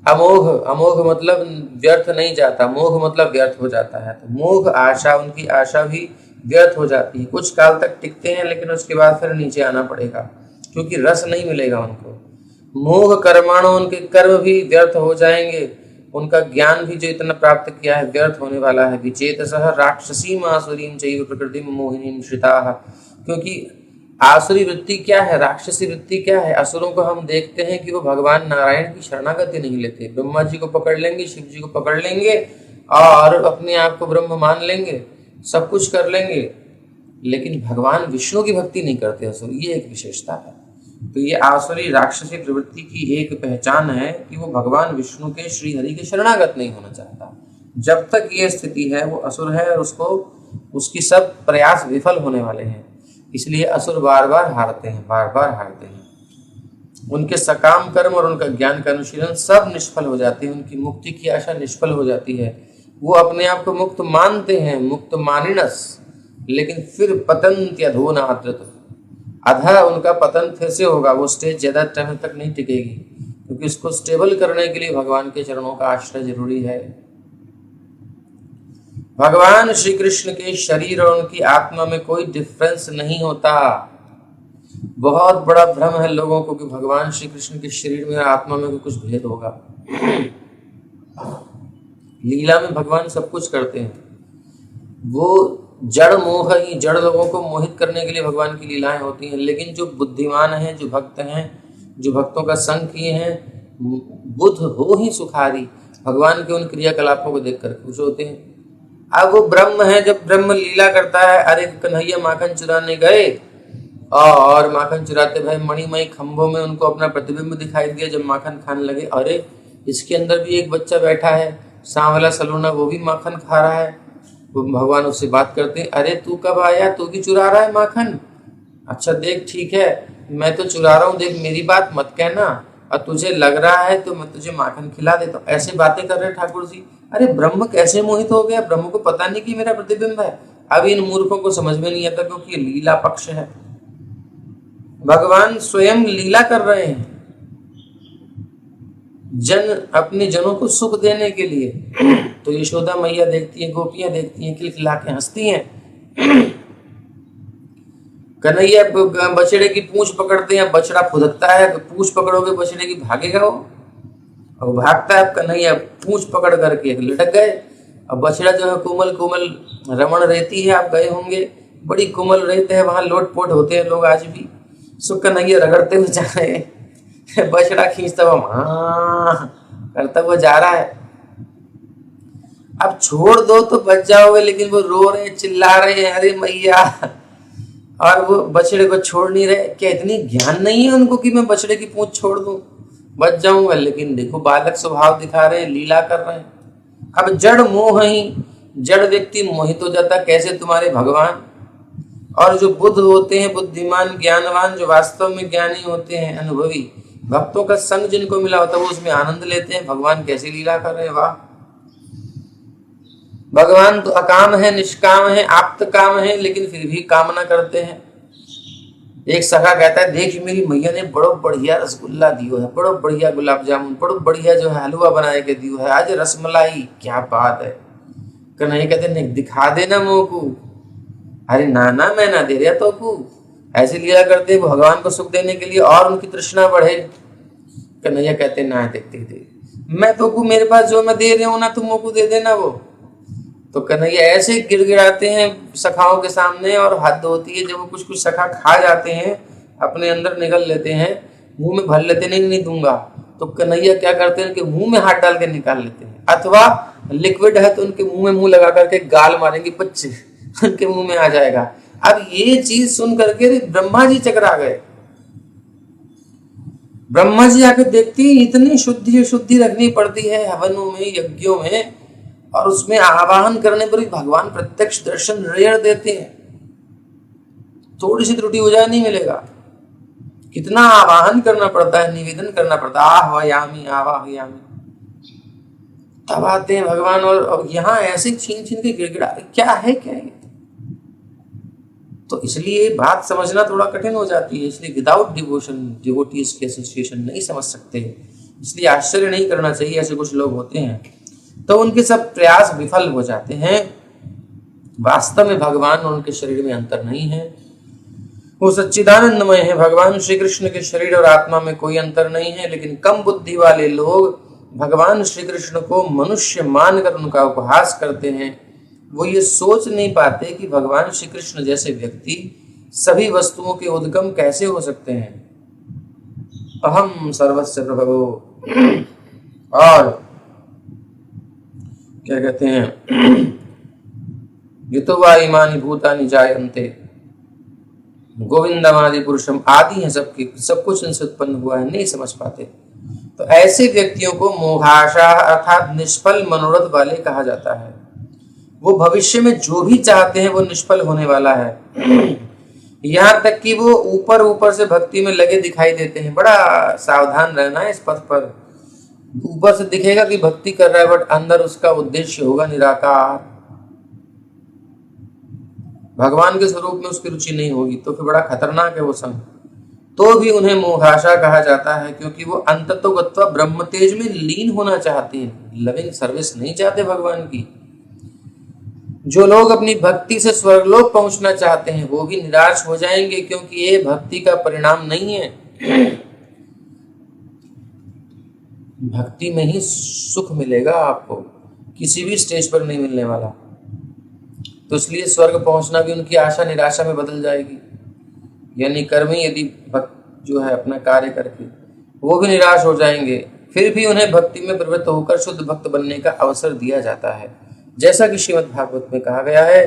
अमोघ, अमोघ मतलब व्यर्थ नहीं जाता, मोह मतलब व्यर्थ हो जाता है। तो मोह आशा, उनकी आशा भी व्यर्थ हो जाती है, कुछ काल तक टिकते हैं, लेकिन उसके बाद फिर नीचे आना पड़ेगा, क्योंकि रस नहीं मिलेगा उनको। मोह कर्माणो, उनके कर्म भी व्यर्थ हो जाएंगे, उनका ज्ञान भी जो इतना प्राप्त किया है व्यर्थ होने वाला है। विचेतसः राक्षसीम आसुरीम चैव प्रकृतिम मोहिनीम श्रिताः, क्योंकि आसुरी वृत्ति क्या है, राक्षसी वृत्ति क्या है, असुरों को हम देखते हैं कि वो भगवान नारायण की शरणागति नहीं लेते, ब्रह्मा जी को पकड़ लेंगे, शिव जी को पकड़ लेंगे और अपने आप को ब्रह्म मान लेंगे, सब कुछ कर लेंगे, लेकिन भगवान विष्णु की भक्ति नहीं करते असुर। ये एक विशेषता है। तो ये आसुरी राक्षसी प्रवृत्ति की एक पहचान है कि वो भगवान विष्णु के श्री हरि के शरणागत नहीं होना चाहता। जब तक ये स्थिति है वो असुर है और उसको उसकी सब प्रयास विफल होने वाले हैं, इसलिए असुर बार बार हारते हैं। उनके सकाम कर्म और उनका ज्ञान का अनुशीलन सब निष्फल हो जाते हैं, उनकी मुक्ति की आशा निष्फल हो जाती है। वो अपने आप को मुक्त मानते हैं, मुक्त मानिनस, लेकिन फिर पतंत अधोनाद्रत, अधा उनका पतन फिर से होगा। वो स्टेज ज्यादा टाइम तक नहीं टिकेगी, क्योंकि इसको स्टेबल करने के लिए भगवान के चरणों का आश्रय जरूरी है। भगवान श्री कृष्ण के शरीर और उनकी आत्मा में कोई डिफरेंस नहीं होता। बहुत बड़ा भ्रम है लोगों को कि भगवान श्री कृष्ण के शरीर में और आत्मा में कुछ भेद होगा। लीला में भगवान सब कुछ करते हैं, वो जड़ मोह ही, जड़ लोगों को मोहित करने के लिए भगवान की लीलाएं होती हैं। लेकिन जो बुद्धिमान हैं, जो भक्त हैं, जो भक्तों का संग किए हैं, बुद्ध हो ही सुखारी, भगवान के उन क्रियाकलापों को देखकर खुश होते हैं। अब वो ब्रह्म है, जब ब्रह्म लीला करता है, अरे कन्हैया माखन चुराने गए और माखन चुराते भाई मणिमय खंभों में उनको अपना प्रतिबिंब दिखाई दिया। जब माखन खाने लगे, अरे इसके अंदर भी एक बच्चा बैठा है, सांवला सलोना, वो भी माखन खा रहा है। वो भगवान उससे बात करते हैं, अरे तू कब आया, तू भी चुरा रहा है माखन? अच्छा देख, ठीक है, मैं तो चुरा रहा हूँ, देख मेरी बात मत कहना, और तुझे लग रहा है तो मैं तुझे माखन खिला देता हूँ। ऐसे बातें कर रहे ठाकुर जी। अरे ब्रह्म कैसे मोहित हो गया? ब्रह्म को पता नहीं कि मेरा प्रतिबिंब है। अब इन मूर्खों को समझ में नहीं आता, क्योंकि ये लीला पक्ष है। भगवान स्वयं लीला कर रहे हैं, जन अपने जनों को सुख देने के लिए। तो यशोदा मैया देखती हैं, गोपियां देखती हैं, खिलखिला के हंसती हैं। कन्हैया बछड़े की पूंछ पकड़ते हैं, बछड़ा फुदकता है, पूंछ पकड़ोगे बछड़े की, भागेगा वो, और भागता है। कन्हैया पूंछ पकड़ करके लटक गए। अब बछड़ा जो है कोमल कोमल रमण रहती है, आप गए होंगे, बड़ी कोमल रहते हैं, वहां लोटपोट होते हैं लोग आज भी। सो कन्हैया रगड़ते हुए जा रहे हैं, बछड़ा खींचता हुआ करता हुआ जा रहा है। अब छोड़ दो तो बच जाओगे, लेकिन वो रो रहे, चिल्ला रहे हैं, अरे मैया, और वो बछड़े को छोड़ नहीं रहे। क्या इतनी ज्ञान नहीं है उनको कि मैं बछड़े की पूंछ छोड़ दूं, बच जाऊंगा? लेकिन देखो बालक स्वभाव दिखा रहे हैं, लीला कर रहे हैं। अब जड़ मोह ही, जड़ व्यक्ति मोहित हो जाता। कैसे? तुम्हारे भगवान। और जो बुद्ध होते हैं, बुद्धिमान ज्ञानवान, जो वास्तव में ज्ञानी होते हैं, अनुभवी, भक्तों का संग जिनको मिला होता है, वो उसमें आनंद लेते हैं। भगवान कैसी लीला कर रहे हैं, वाह! भगवान तो अकाम है, निष्काम है, आप्त काम है, लेकिन फिर भी कामना करते हैं। एक सखा कहता है, देख मेरी मैया ने बड़ो बढ़िया रसगुल्ला दियो है, बड़ो बढ़िया गुलाब जामुन, बड़ो बढ़िया जो है हलवा बनाए के दियो है, आज रसमलाई, क्या बात है। कन्हैया कहते नहीं, दिखा देना मोकू। अरे ना मैं ना दे रहा तो को, ऐसे लीला करते भगवान को सुख देने के लिए और उनकी तृष्णा बढ़े। कन्हैया कहते ना, देखते दे, मैं तो को, मेरे पास जो मैं दे रहा हूँ ना, तुम मोकू दे देना वो। तो कन्हैया ऐसे गिड़गिड़ाते हैं सखाओं के सामने, और हद होती है जब वो कुछ कुछ सखा खा जाते हैं, अपने अंदर निगल लेते हैं, मुंह में भर लेते, नहीं दूंगा। तो कन्हैया क्या करते हैं, उनके मुंह में हाथ डाल के निकाल लेते हैं, अथवा लिक्विड है तो उनके मुंह में मुंह लगा करके गाल मारेंगे, बच्चे उनके मुंह में आ जाएगा। अब ये चीज सुन करके ब्रह्मा जी चकरा गए। ब्रह्मा जी आके देखती है, इतनी शुद्धि रखनी पड़ती है हवनों में, यज्ञों में, और उसमें आवाहन करने पर भी भगवान प्रत्यक्ष दर्शन रेयर देते हैं। थोड़ी सी त्रुटि हो जाए नहीं मिलेगा। कितना आवाहन करना पड़ता है, निवेदन करना पड़ता है, आह्वयामी आवाहयामी, तब आते हैं भगवान। और यहाँ ऐसे छीन छीन के गिड़गिड़ा, क्या है क्या है। तो इसलिए बात समझना थोड़ा कठिन हो जाती है। इसलिए विदाउट डिवोशन, डिवोटीज के एसोसिएशन नहीं समझ सकते। इसलिए आश्चर्य नहीं करना चाहिए, ऐसे कुछ लोग होते हैं, तो उनके सब प्रयास विफल हो जाते हैं। वास्तव में भगवान और उनके शरीर में अंतर नहीं है, वो सच्चिदानंदमय है। भगवान श्री कृष्ण के शरीर और आत्मा में कोई अंतर नहीं है। लेकिन कम बुद्धि वाले लोग भगवान श्री कृष्ण को मनुष्य मानकर उनका उपहास करते हैं। वो ये सोच नहीं पाते कि भगवान श्री कृष्ण जैसे व्यक्ति सभी वस्तुओं के उद्गम कैसे हो सकते हैं। अहम सर्वस्य प्रभवो, और क्या कहते हैं, यतो वा इमानि भूतानि जायन्ते, गोविंदमादि पुरुषम, आदि है सबके, सब कुछ इनसे उत्पन्न हुआ है, नहीं समझ पाते। तो ऐसे व्यक्तियों को मोहाशा अर्थात निष्फल मनोरथ वाले कहा जाता है। वो भविष्य में जो भी चाहते हैं वो निष्फल होने वाला है। यहाँ तक कि वो ऊपर ऊपर से भक्ति में लगे दिखाई देते हैं। बड़ा सावधान रहना है इस पथ पर। ऊपर से दिखेगा कि भक्ति कर रहा है, बट अंदर उसका उद्देश्य होगा निराकार, भगवान के स्वरूप में उसकी रुचि नहीं होगी, तो फिर बड़ा खतरनाक है वो संग। तो भी उन्हें मोहाशा कहा जाता है, क्योंकि वो अंततोगत्वा ब्रह्म तेज में लीन होना चाहते हैं, लविंग सर्विस नहीं चाहते भगवान की। जो लोग अपनी भक्ति से स्वर्गलोक पहुंचना चाहते हैं वो भी निराश हो जाएंगे, क्योंकि ये भक्ति का परिणाम नहीं है। भक्ति में ही सुख मिलेगा आपको, किसी भी स्टेज पर नहीं मिलने वाला। तो इसलिए स्वर्ग पहुंचना भी उनकी आशा निराशा में बदल जाएगी। यानी कर्मी यदि भक्त जो है अपना कार्य करके वो भी निराश हो जाएंगे, फिर भी उन्हें भक्ति में प्रवृत्त होकर शुद्ध भक्त बनने का अवसर दिया जाता है। जैसा कि श्रीमद् भागवत में कहा गया है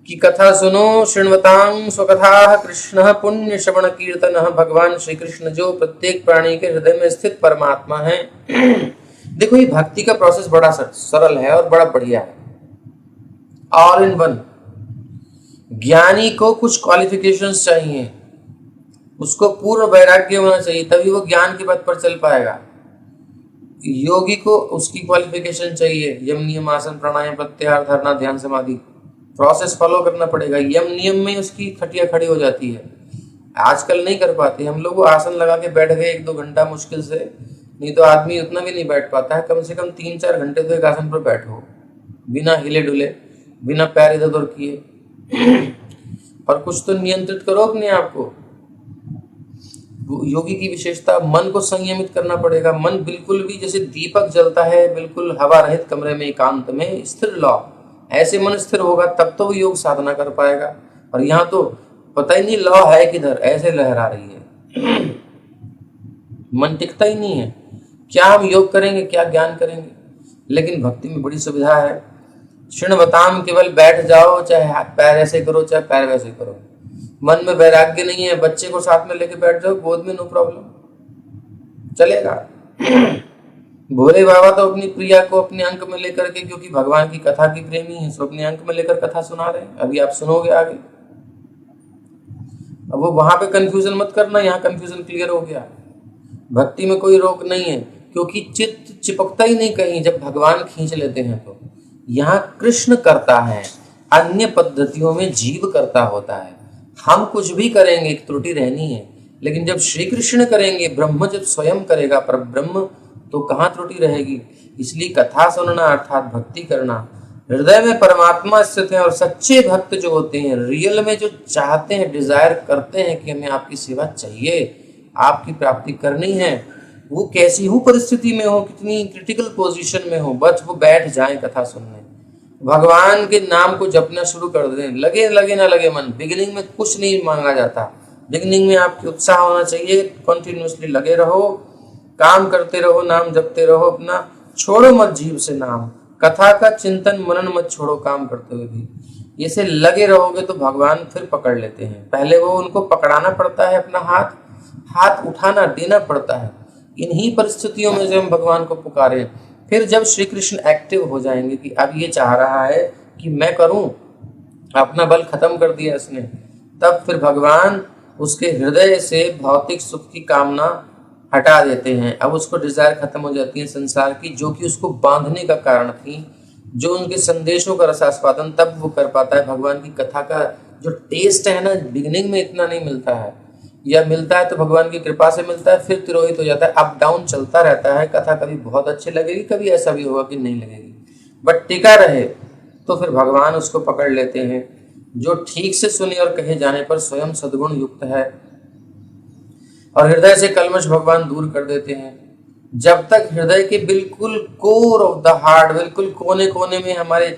कि कथा सुनो शृण्वतां स्वकथा कृष्ण पुण्य श्रवण कीर्तन। भगवान श्री कृष्ण जो प्रत्येक प्राणी के हृदय में स्थित परमात्मा है। देखो ये भक्ति का प्रोसेस बड़ा सरल है और बड़ा बढ़िया है, ऑल इन वन। ज्ञानी को कुछ क्वालिफिकेशंस चाहिए, उसको पूर्ण वैराग्य होना चाहिए, तभी वो ज्ञान के पथ पर चल पाएगा। योगी को उसकी क्वालिफिकेशन चाहिए, यम नियम आसन प्राणायाम प्रत्याहार धारणा ध्यान समाधि, प्रोसेस फॉलो करना पड़ेगा। यम नियम में उसकी खटिया खड़ी हो जाती है। आजकल नहीं कर पाते हम लोग, आसन लगा के बैठ गए 1-2 घंटा मुश्किल से, नहीं तो आदमी उतना भी नहीं बैठ पाता है। कम से कम 3-4 घंटे तो एक आसन पर बैठो, बिना हिले डुले, बिना पैर इधर उधर किए। और कुछ तो नियंत्रित करो अपने आप को। योगी की विशेषता, मन को संयमित करना पड़ेगा। मन बिल्कुल भी जैसे दीपक जलता है बिल्कुल हवा रहित कमरे में एकांत में, स्थिर लौ, ऐसे मन स्थिर होगा तब तो वो योग साधना कर पाएगा। और यहाँ तो पता ही नहीं लौ है किधर, ऐसे लहरा रही है, मन टिकता ही नहीं है। क्या हम योग करेंगे, क्या ज्ञान करेंगे। लेकिन भक्ति में बड़ी सुविधा है। शृण्वताम, केवल बैठ जाओ, चाहे पैर ऐसे करो चाहे पैर वैसे करो। मन में वैराग्य नहीं है, बच्चे को साथ में लेके बैठ जाओ गोद में, नो प्रॉब्लम, चलेगा। भोले बाबा तो अपनी प्रिया को अपने अंक में लेकर के, क्योंकि भगवान की कथा की प्रेमी है, सो अपने अंक में लेकर कथा सुना रहे हैं। अभी आप सुनोगे आगे। अब वो वहां पे कंफ्यूजन मत करना, यहाँ कंफ्यूजन क्लियर हो गया। भक्ति में कोई रोक नहीं है, क्योंकि चित्त चिपकता ही नहीं कहीं जब भगवान खींच लेते हैं तो। यहाँ कृष्ण करता है, अन्य पद्धतियों में जीव करता होता है। हम कुछ भी करेंगे, एक त्रुटि रहनी है, लेकिन जब श्री कृष्ण करेंगे, ब्रह्म जब स्वयं करेगा, पर ब्रह्म तो कहाँ त्रुटि रहेगी। इसलिए कथा सुनना अर्थात भक्ति करना, हृदय में परमात्मा स्थित है। और सच्चे भक्त जो होते हैं, रियल में जो चाहते हैं, डिजायर करते हैं कि हमें आपकी सेवा चाहिए, आपकी प्राप्ति करनी है, वो कैसी हो परिस्थिति में हो, कितनी क्रिटिकल पोजीशन में हो, बस वो बैठ जाए कथा सुनने, भगवान के नाम को जपना शुरू कर दें। लगे ना लगे मन, बिगिनिंग में कुछ नहीं मांगा जाता। बिगिनिंग में आपकी उत्साह होना चाहिए, कंटिन्यूसली लगे रहो, काम करते रहो, नाम जपते रहो अपना, छोड़ो मत जीव से नाम, कथा का चिंतन मनन मत छोड़ो काम करते हुए भी। ऐसे लगे रहोगे तो भगवान फिर पकड़ लेते हैं। पहले वो उनको पकड़ाना पड़ता है, अपना हाथ उठाना देना पड़ता है। इन्हीं परिस्थितियों में जब हम भगवान को पुकारें, फिर जब श्री कृष्ण एक्टिव हो जाएंगे कि अब ये चाह रहा है कि मैं करूं, अपना बल खत्म कर दिया इसने, तब फिर भगवान उसके हृदय से भौतिक सुख की कामना हटा देते हैं। अब उसको डिजायर खत्म हो जाती है संसार की, जो कि उसको बांधने का कारण थी, जो उनके संदेशों का रसास्वादन तब वो कर पाता है। भगवान की कथा का जो टेस्ट है ना, बिगिनिंग में इतना नहीं मिलता है, या मिलता है तो भगवान की कृपा से मिलता है, फिर तिरोहित हो जाता है। अप डाउन चलता रहता है। कथा कभी बहुत अच्छी लगेगी, कभी ऐसा भी होगा कि नहीं लगेगी, बट टिका रहे तो फिर भगवान उसको पकड़ लेते हैं। जो ठीक से सुने और कहे जाने पर स्वयं सद्गुण युक्त है, और हृदय से कल्मश भगवान दूर कर देते हैं। जब तक हृदय के बिल्कुल कोर ऑफ द हार्ट, बिल्कुल कोने कोने में हमारे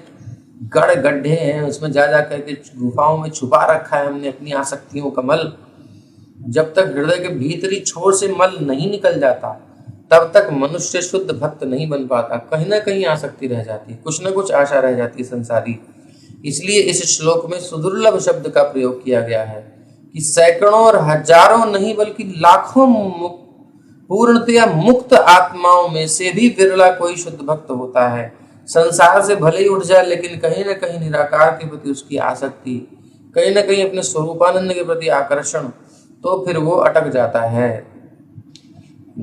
गड्ढे हैं, उसमें जा करके गुफाओं में छुपा रखा है हमने अपनी आसक्तियों का मल, जब तक हृदय के भीतरी छोर से मल नहीं निकल जाता, तब तक मनुष्य शुद्ध भक्त नहीं बन पाता। कहीं ना कहीं आसक्ति रह जाती, कुछ ना कुछ आशा रह जाती संसारी। इसलिए इस श्लोक में सुदुर्लभ शब्द का प्रयोग किया गया है कि सैकड़ों और हजारों नहीं बल्कि लाखों पूर्णतया मुक्त आत्माओं में से भी विरला कोई शुद्ध भक्त होता है। संसार से भले ही उठ जाए, लेकिन कहीं ना कहीं निराकार के प्रति उसकी आसक्ति, कहीं ना कहीं अपने स्वरूपानंद के प्रति आकर्षण, तो फिर वो अटक जाता है।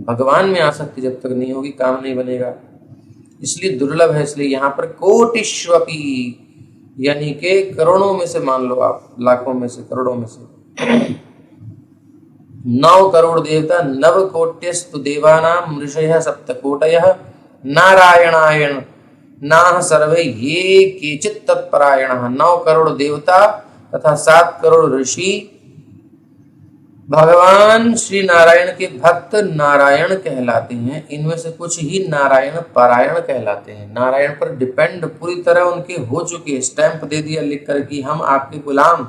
भगवान में आसक्ति जब तक नहीं होगी काम नहीं बनेगा, इसलिए दुर्लभ है। इसलिए यहाँ पर कोटिश्वपी, यानी के करोड़ों में से मान लो आप, लाखों में से, करोड़ों में से 9 करोड़ देवता, नवकोट्यस्तु देवानां ऋषयः सप्तकोटयः नारायणायण नाह सर्वे ये केचित् तत्परायणः। 9 करोड़ देवता तथा 7 करोड़ ऋषि भगवान श्री नारायण के भक्त नारायण कहलाते हैं। इनमें से कुछ ही नारायण परायण कहलाते हैं। नारायण पर डिपेंड पूरी तरह उनके हो चुके, स्टैंप दे दिया लिख कर कि हम आपके गुलाम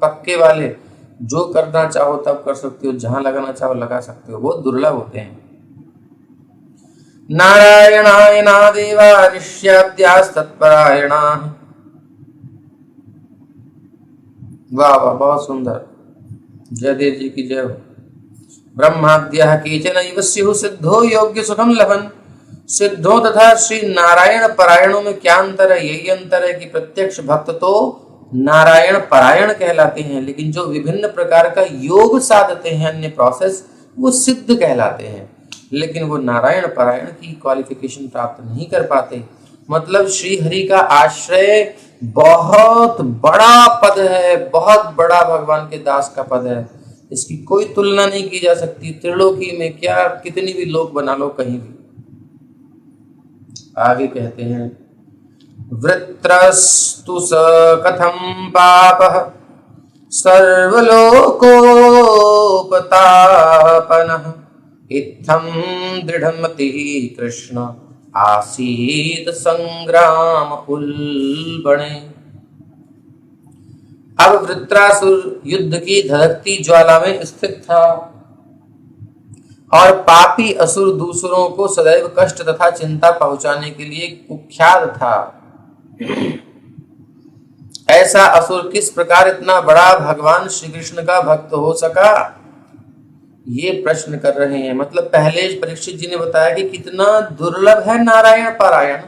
पक्के वाले, जो करना चाहो तब कर सकते हो, जहां लगाना चाहो लगा सकते हो, बहुत दुर्लभ होते हैं। नारायणाय नादेवा ऋष्याद्यास्तत्परायणा। वाह वाह, बहुत सुंदर, जयदेव जी की जय हो। ब्रह्माद्यः केचन इव स्युः सिद्धो योग्य सुखम लभन। सिद्धों तथा श्री नारायण परायणों में क्या अंतर है? यही अंतर है कि प्रत्यक्ष भक्त तो नारायण परायण कहलाते हैं, लेकिन जो विभिन्न प्रकार का योग साधते हैं अन्य प्रोसेस, वो सिद्ध कहलाते हैं, लेकिन वो नारायण परायण की क्वालिफिकेशन प्राप्त नहीं कर पाते। मतलब श्री हरि का आश्रय बहुत बड़ा पद है, बहुत बड़ा भगवान के दास का पद है, इसकी कोई तुलना नहीं की जा सकती। त्रिलोकी में क्या, कितनी भी लोक बना लो कहीं भी। आगे कहते हैं, वृत्रस्तु स कथम पापः सर्वलोकोपतापनः इत्थं दृढ़मतिः कृष्ण आसीत संग्राम उल्बणे। अब वृत्रासुर युद्ध की धधकती ज्वाला में स्थित था और पापी असुर दूसरों को सदैव कष्ट तथा चिंता पहुंचाने के लिए कुख्यात था। ऐसा असुर किस प्रकार इतना बड़ा भगवान श्री कृष्ण का भक्त हो सका, ये प्रश्न कर रहे हैं। मतलब पहले परीक्षित जी ने बताया कि कितना दुर्लभ है नारायण पारायण,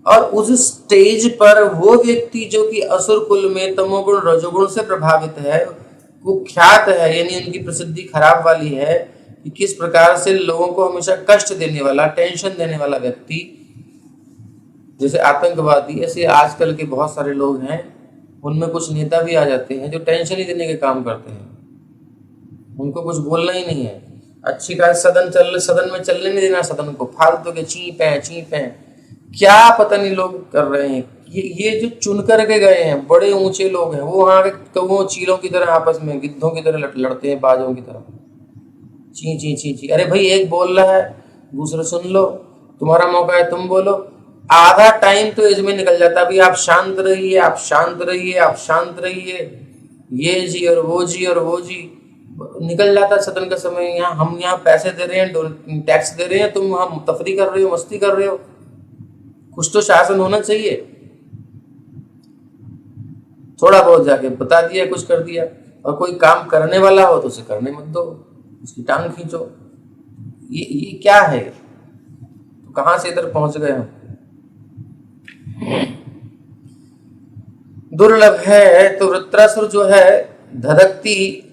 और उस स्टेज पर वो व्यक्ति जो कि असुर कुल में तमोगुण रजोगुण से प्रभावित है, कुख्यात है, यानी उनकी प्रसिद्धि खराब वाली है, कि किस प्रकार से लोगों को हमेशा कष्ट देने वाला, टेंशन देने वाला व्यक्ति, जैसे आतंकवादी, ऐसे आजकल के बहुत सारे लोग हैं, उनमें कुछ नेता भी आ जाते हैं जो टेंशन ही देने के काम करते हैं, उनको कुछ बोलना ही नहीं है। अच्छी का सदन में चलने नहीं देना, सदन को फालतू के ची पे क्या पता नहीं लोग कर रहे हैं। ये जो चुन कर के गए हैं, बड़े ऊंचे लोग हैं, वो वहां के कौओं चीलों की तरह आपस में गिद्धों की तरह लड़ते हैं, बाजों की तरह ची। अरे भाई, एक बोल रहा है, दूसरा सुन लो, तुम्हारा मौका है तुम बोलो। आधा टाइम तो इसमें निकल जाता, अभी आप शांत रहिए, आप शांत रहिए, आप शांत रहिए, ये जी और वो जी और वो जी, निकल जाता सदन का समय। हम यहाँ पैसे दे रहे हैं, टैक्स दे रहे हैं, तुम वहां तफरी कर रहे हो, मस्ती कर रहे हो। कुछ तो शासन होना चाहिए। थोड़ा बहुत जाके बता दिया, कुछ कर दिया, और कोई काम करने वाला हो तो उसे करने मत दो, उसकी टांग खींचो। ये क्या है? तो कहां से इधर पहुंच गए हम? दुर्लभ है। तो वृत्रासुर जो है धधकती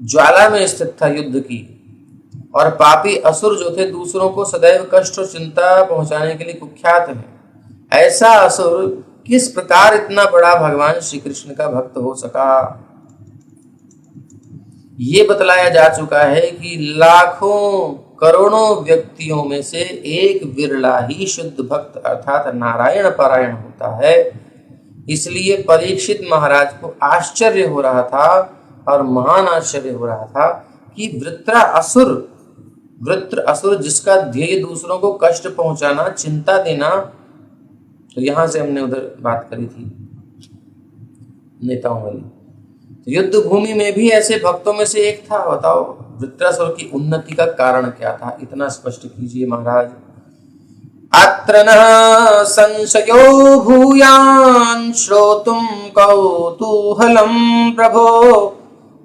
ज्वाला में स्थित था युद्ध की, और पापी असुर जो थे दूसरों को सदैव कष्ट और चिंता पहुंचाने के लिए कुख्यात हैं। ऐसा असुर किस प्रकार इतना बड़ा भगवान श्री कृष्ण का भक्त हो सका, ये बतलाया जा चुका है कि लाखों करोड़ों व्यक्तियों में से एक विरला ही शुद्ध भक्त अर्थात नारायण पारायण होता है। इसलिए परीक्षित महाराज को आश्चर्य हो रहा था, और महान आश्चर्य हो रहा था कि वृत्र असुर जिसका ध्येय दूसरों को कष्ट पहुंचाना, चिंता देना, तो यहां से हमने उधर बात करी थी नेताओं वाली। तो युद्ध भूमि में भी ऐसे भक्तों में से एक था। बताओ वृत्रासुर की उन्नति का कारण क्या था, इतना स्पष्ट कीजिए महाराज। अत्र न संशयो भूयान् श्रोतुं कौतूहलं प्रभो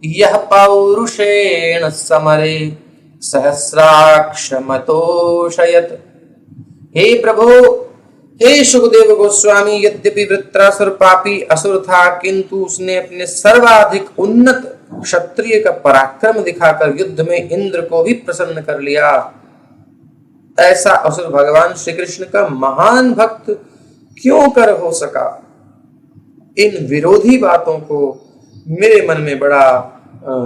यः पौरुषेण समरे सहस्राक्षमतोषयत्। हे प्रभु, हे सुखदेव गोस्वामी, यद्यपि वृत्रासुर पापी असुर था, किंतु उसने अपने सर्वाधिक उन्नत क्षत्रिय का पराक्रम दिखाकर युद्ध में इंद्र को भी प्रसन्न कर लिया। ऐसा असुर भगवान श्री कृष्ण का महान भक्त क्यों कर हो सका? इन विरोधी बातों को मेरे मन में बड़ा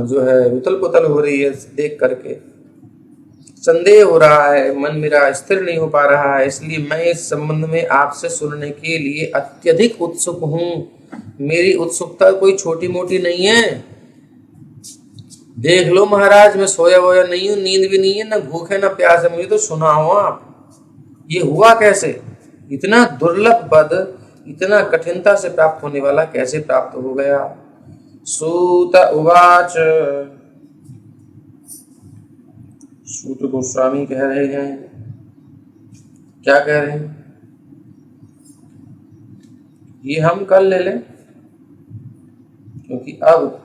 जो है उथल पुथल हो रही है, देख करके संदेह हो रहा है, मन मेरा स्थिर नहीं हो पा रहा है। इसलिए मैं इस संबंध में आपसे सुनने के लिए अत्यधिक उत्सुक हूं। मेरी उत्सुकता कोई छोटी मोटी नहीं है। देख लो महाराज, मैं सोया वोया नहीं हूँ, नींद भी नहीं है, ना भूख है ना प्यास है, मुझे तो सुनाओ आप, ये हुआ कैसे? इतना दुर्लभ पद, इतना कठिनता से प्राप्त होने वाला कैसे प्राप्त हो गया? सूत उवाच, सूत गोस्वामी कह रहे हैं, क्या कह रहे हैं? ये हम कल ले लें, क्योंकि अब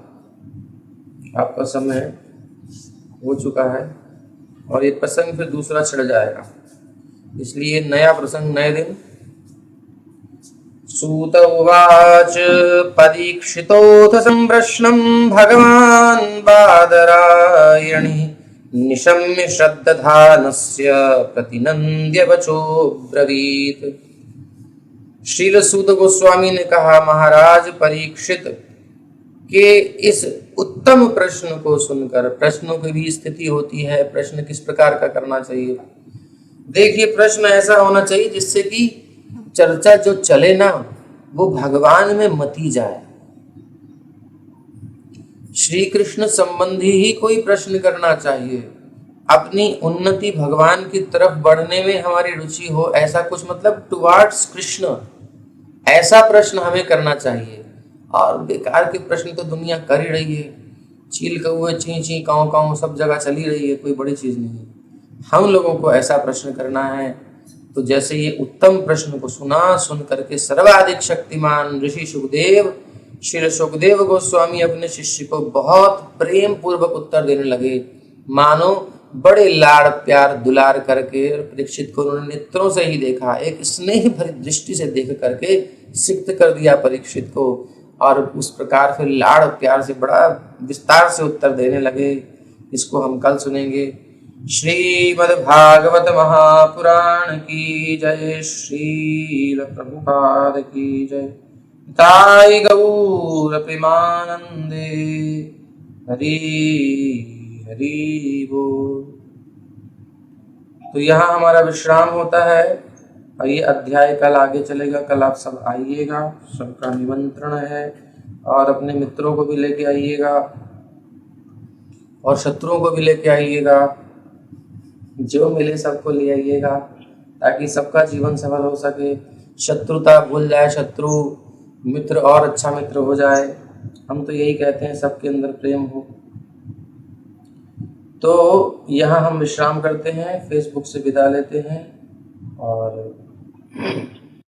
आपका समय हो चुका है और ये प्रसंग फिर दूसरा छिड़ जाएगा, इसलिए नया प्रसंग नए दिन। सूत उवाच परीक्षितोऽथ सम्प्रश्नं भगवान् बादरायणि निशम्य श्रद्धानस्य प्रतिनन्द्य वचो ब्रवीत। श्रील सूत गोस्वामी ने कहा, महाराज परीक्षित के इस उत्तम प्रश्न को सुनकर, प्रश्नों की भी स्थिति होती है, प्रश्न किस प्रकार का करना चाहिए। देखिए, प्रश्न ऐसा होना चाहिए जिससे कि चर्चा जो चले ना वो भगवान में मती जाए। श्री कृष्ण संबंधी ही कोई प्रश्न करना चाहिए, अपनी उन्नति भगवान की तरफ बढ़ने में हमारी रुचि हो, ऐसा कुछ, मतलब टुवार्ड्स कृष्ण, ऐसा प्रश्न हमें करना चाहिए। और बेकार के प्रश्न तो दुनिया कर ही रही है, चील कौए ची ची काँव काँव सब जगह चली रही है, कोई बड़ी चीज नहीं है। हम लोगों को ऐसा प्रश्न करना है। तो जैसे ये उत्तम प्रश्न को सुन करके सर्वाधिक शक्तिमान ऋषि सुखदेव, श्री सुखदेव गोस्वामी अपने शिष्य को बहुत प्रेम पूर्वक उत्तर देने लगे, मानो बड़े लाड़ प्यार दुलार करके। परीक्षित को उन्होंने नेत्रों से ही देखा, एक स्नेह भरी दृष्टि से देख करके सिक्त कर दिया परीक्षित को, और उस प्रकार से लाड़ प्यार से बड़ा विस्तार से उत्तर देने लगे। इसको हम कल सुनेंगे। श्रीमद्भागवत महापुराण की जय, श्रील प्रभुपाद की जय। ताई गौर प्रेमानंदे, हरि हरि बोल। तो यहाँ हमारा विश्राम होता है और ये अध्याय कल आगे चलेगा। कल आप सब आइएगा, सबका निमंत्रण है, और अपने मित्रों को भी लेके आइएगा और शत्रुओं को भी लेके आइएगा, जो मिले सबको ले आइएगा, ताकि सबका जीवन सफल हो सके। शत्रुता भूल जाए शत्रु, मित्र और अच्छा मित्र हो जाए। हम तो यही कहते हैं, सबके अंदर प्रेम हो। तो यहाँ हम विश्राम करते हैं, फेसबुक से विदा लेते हैं और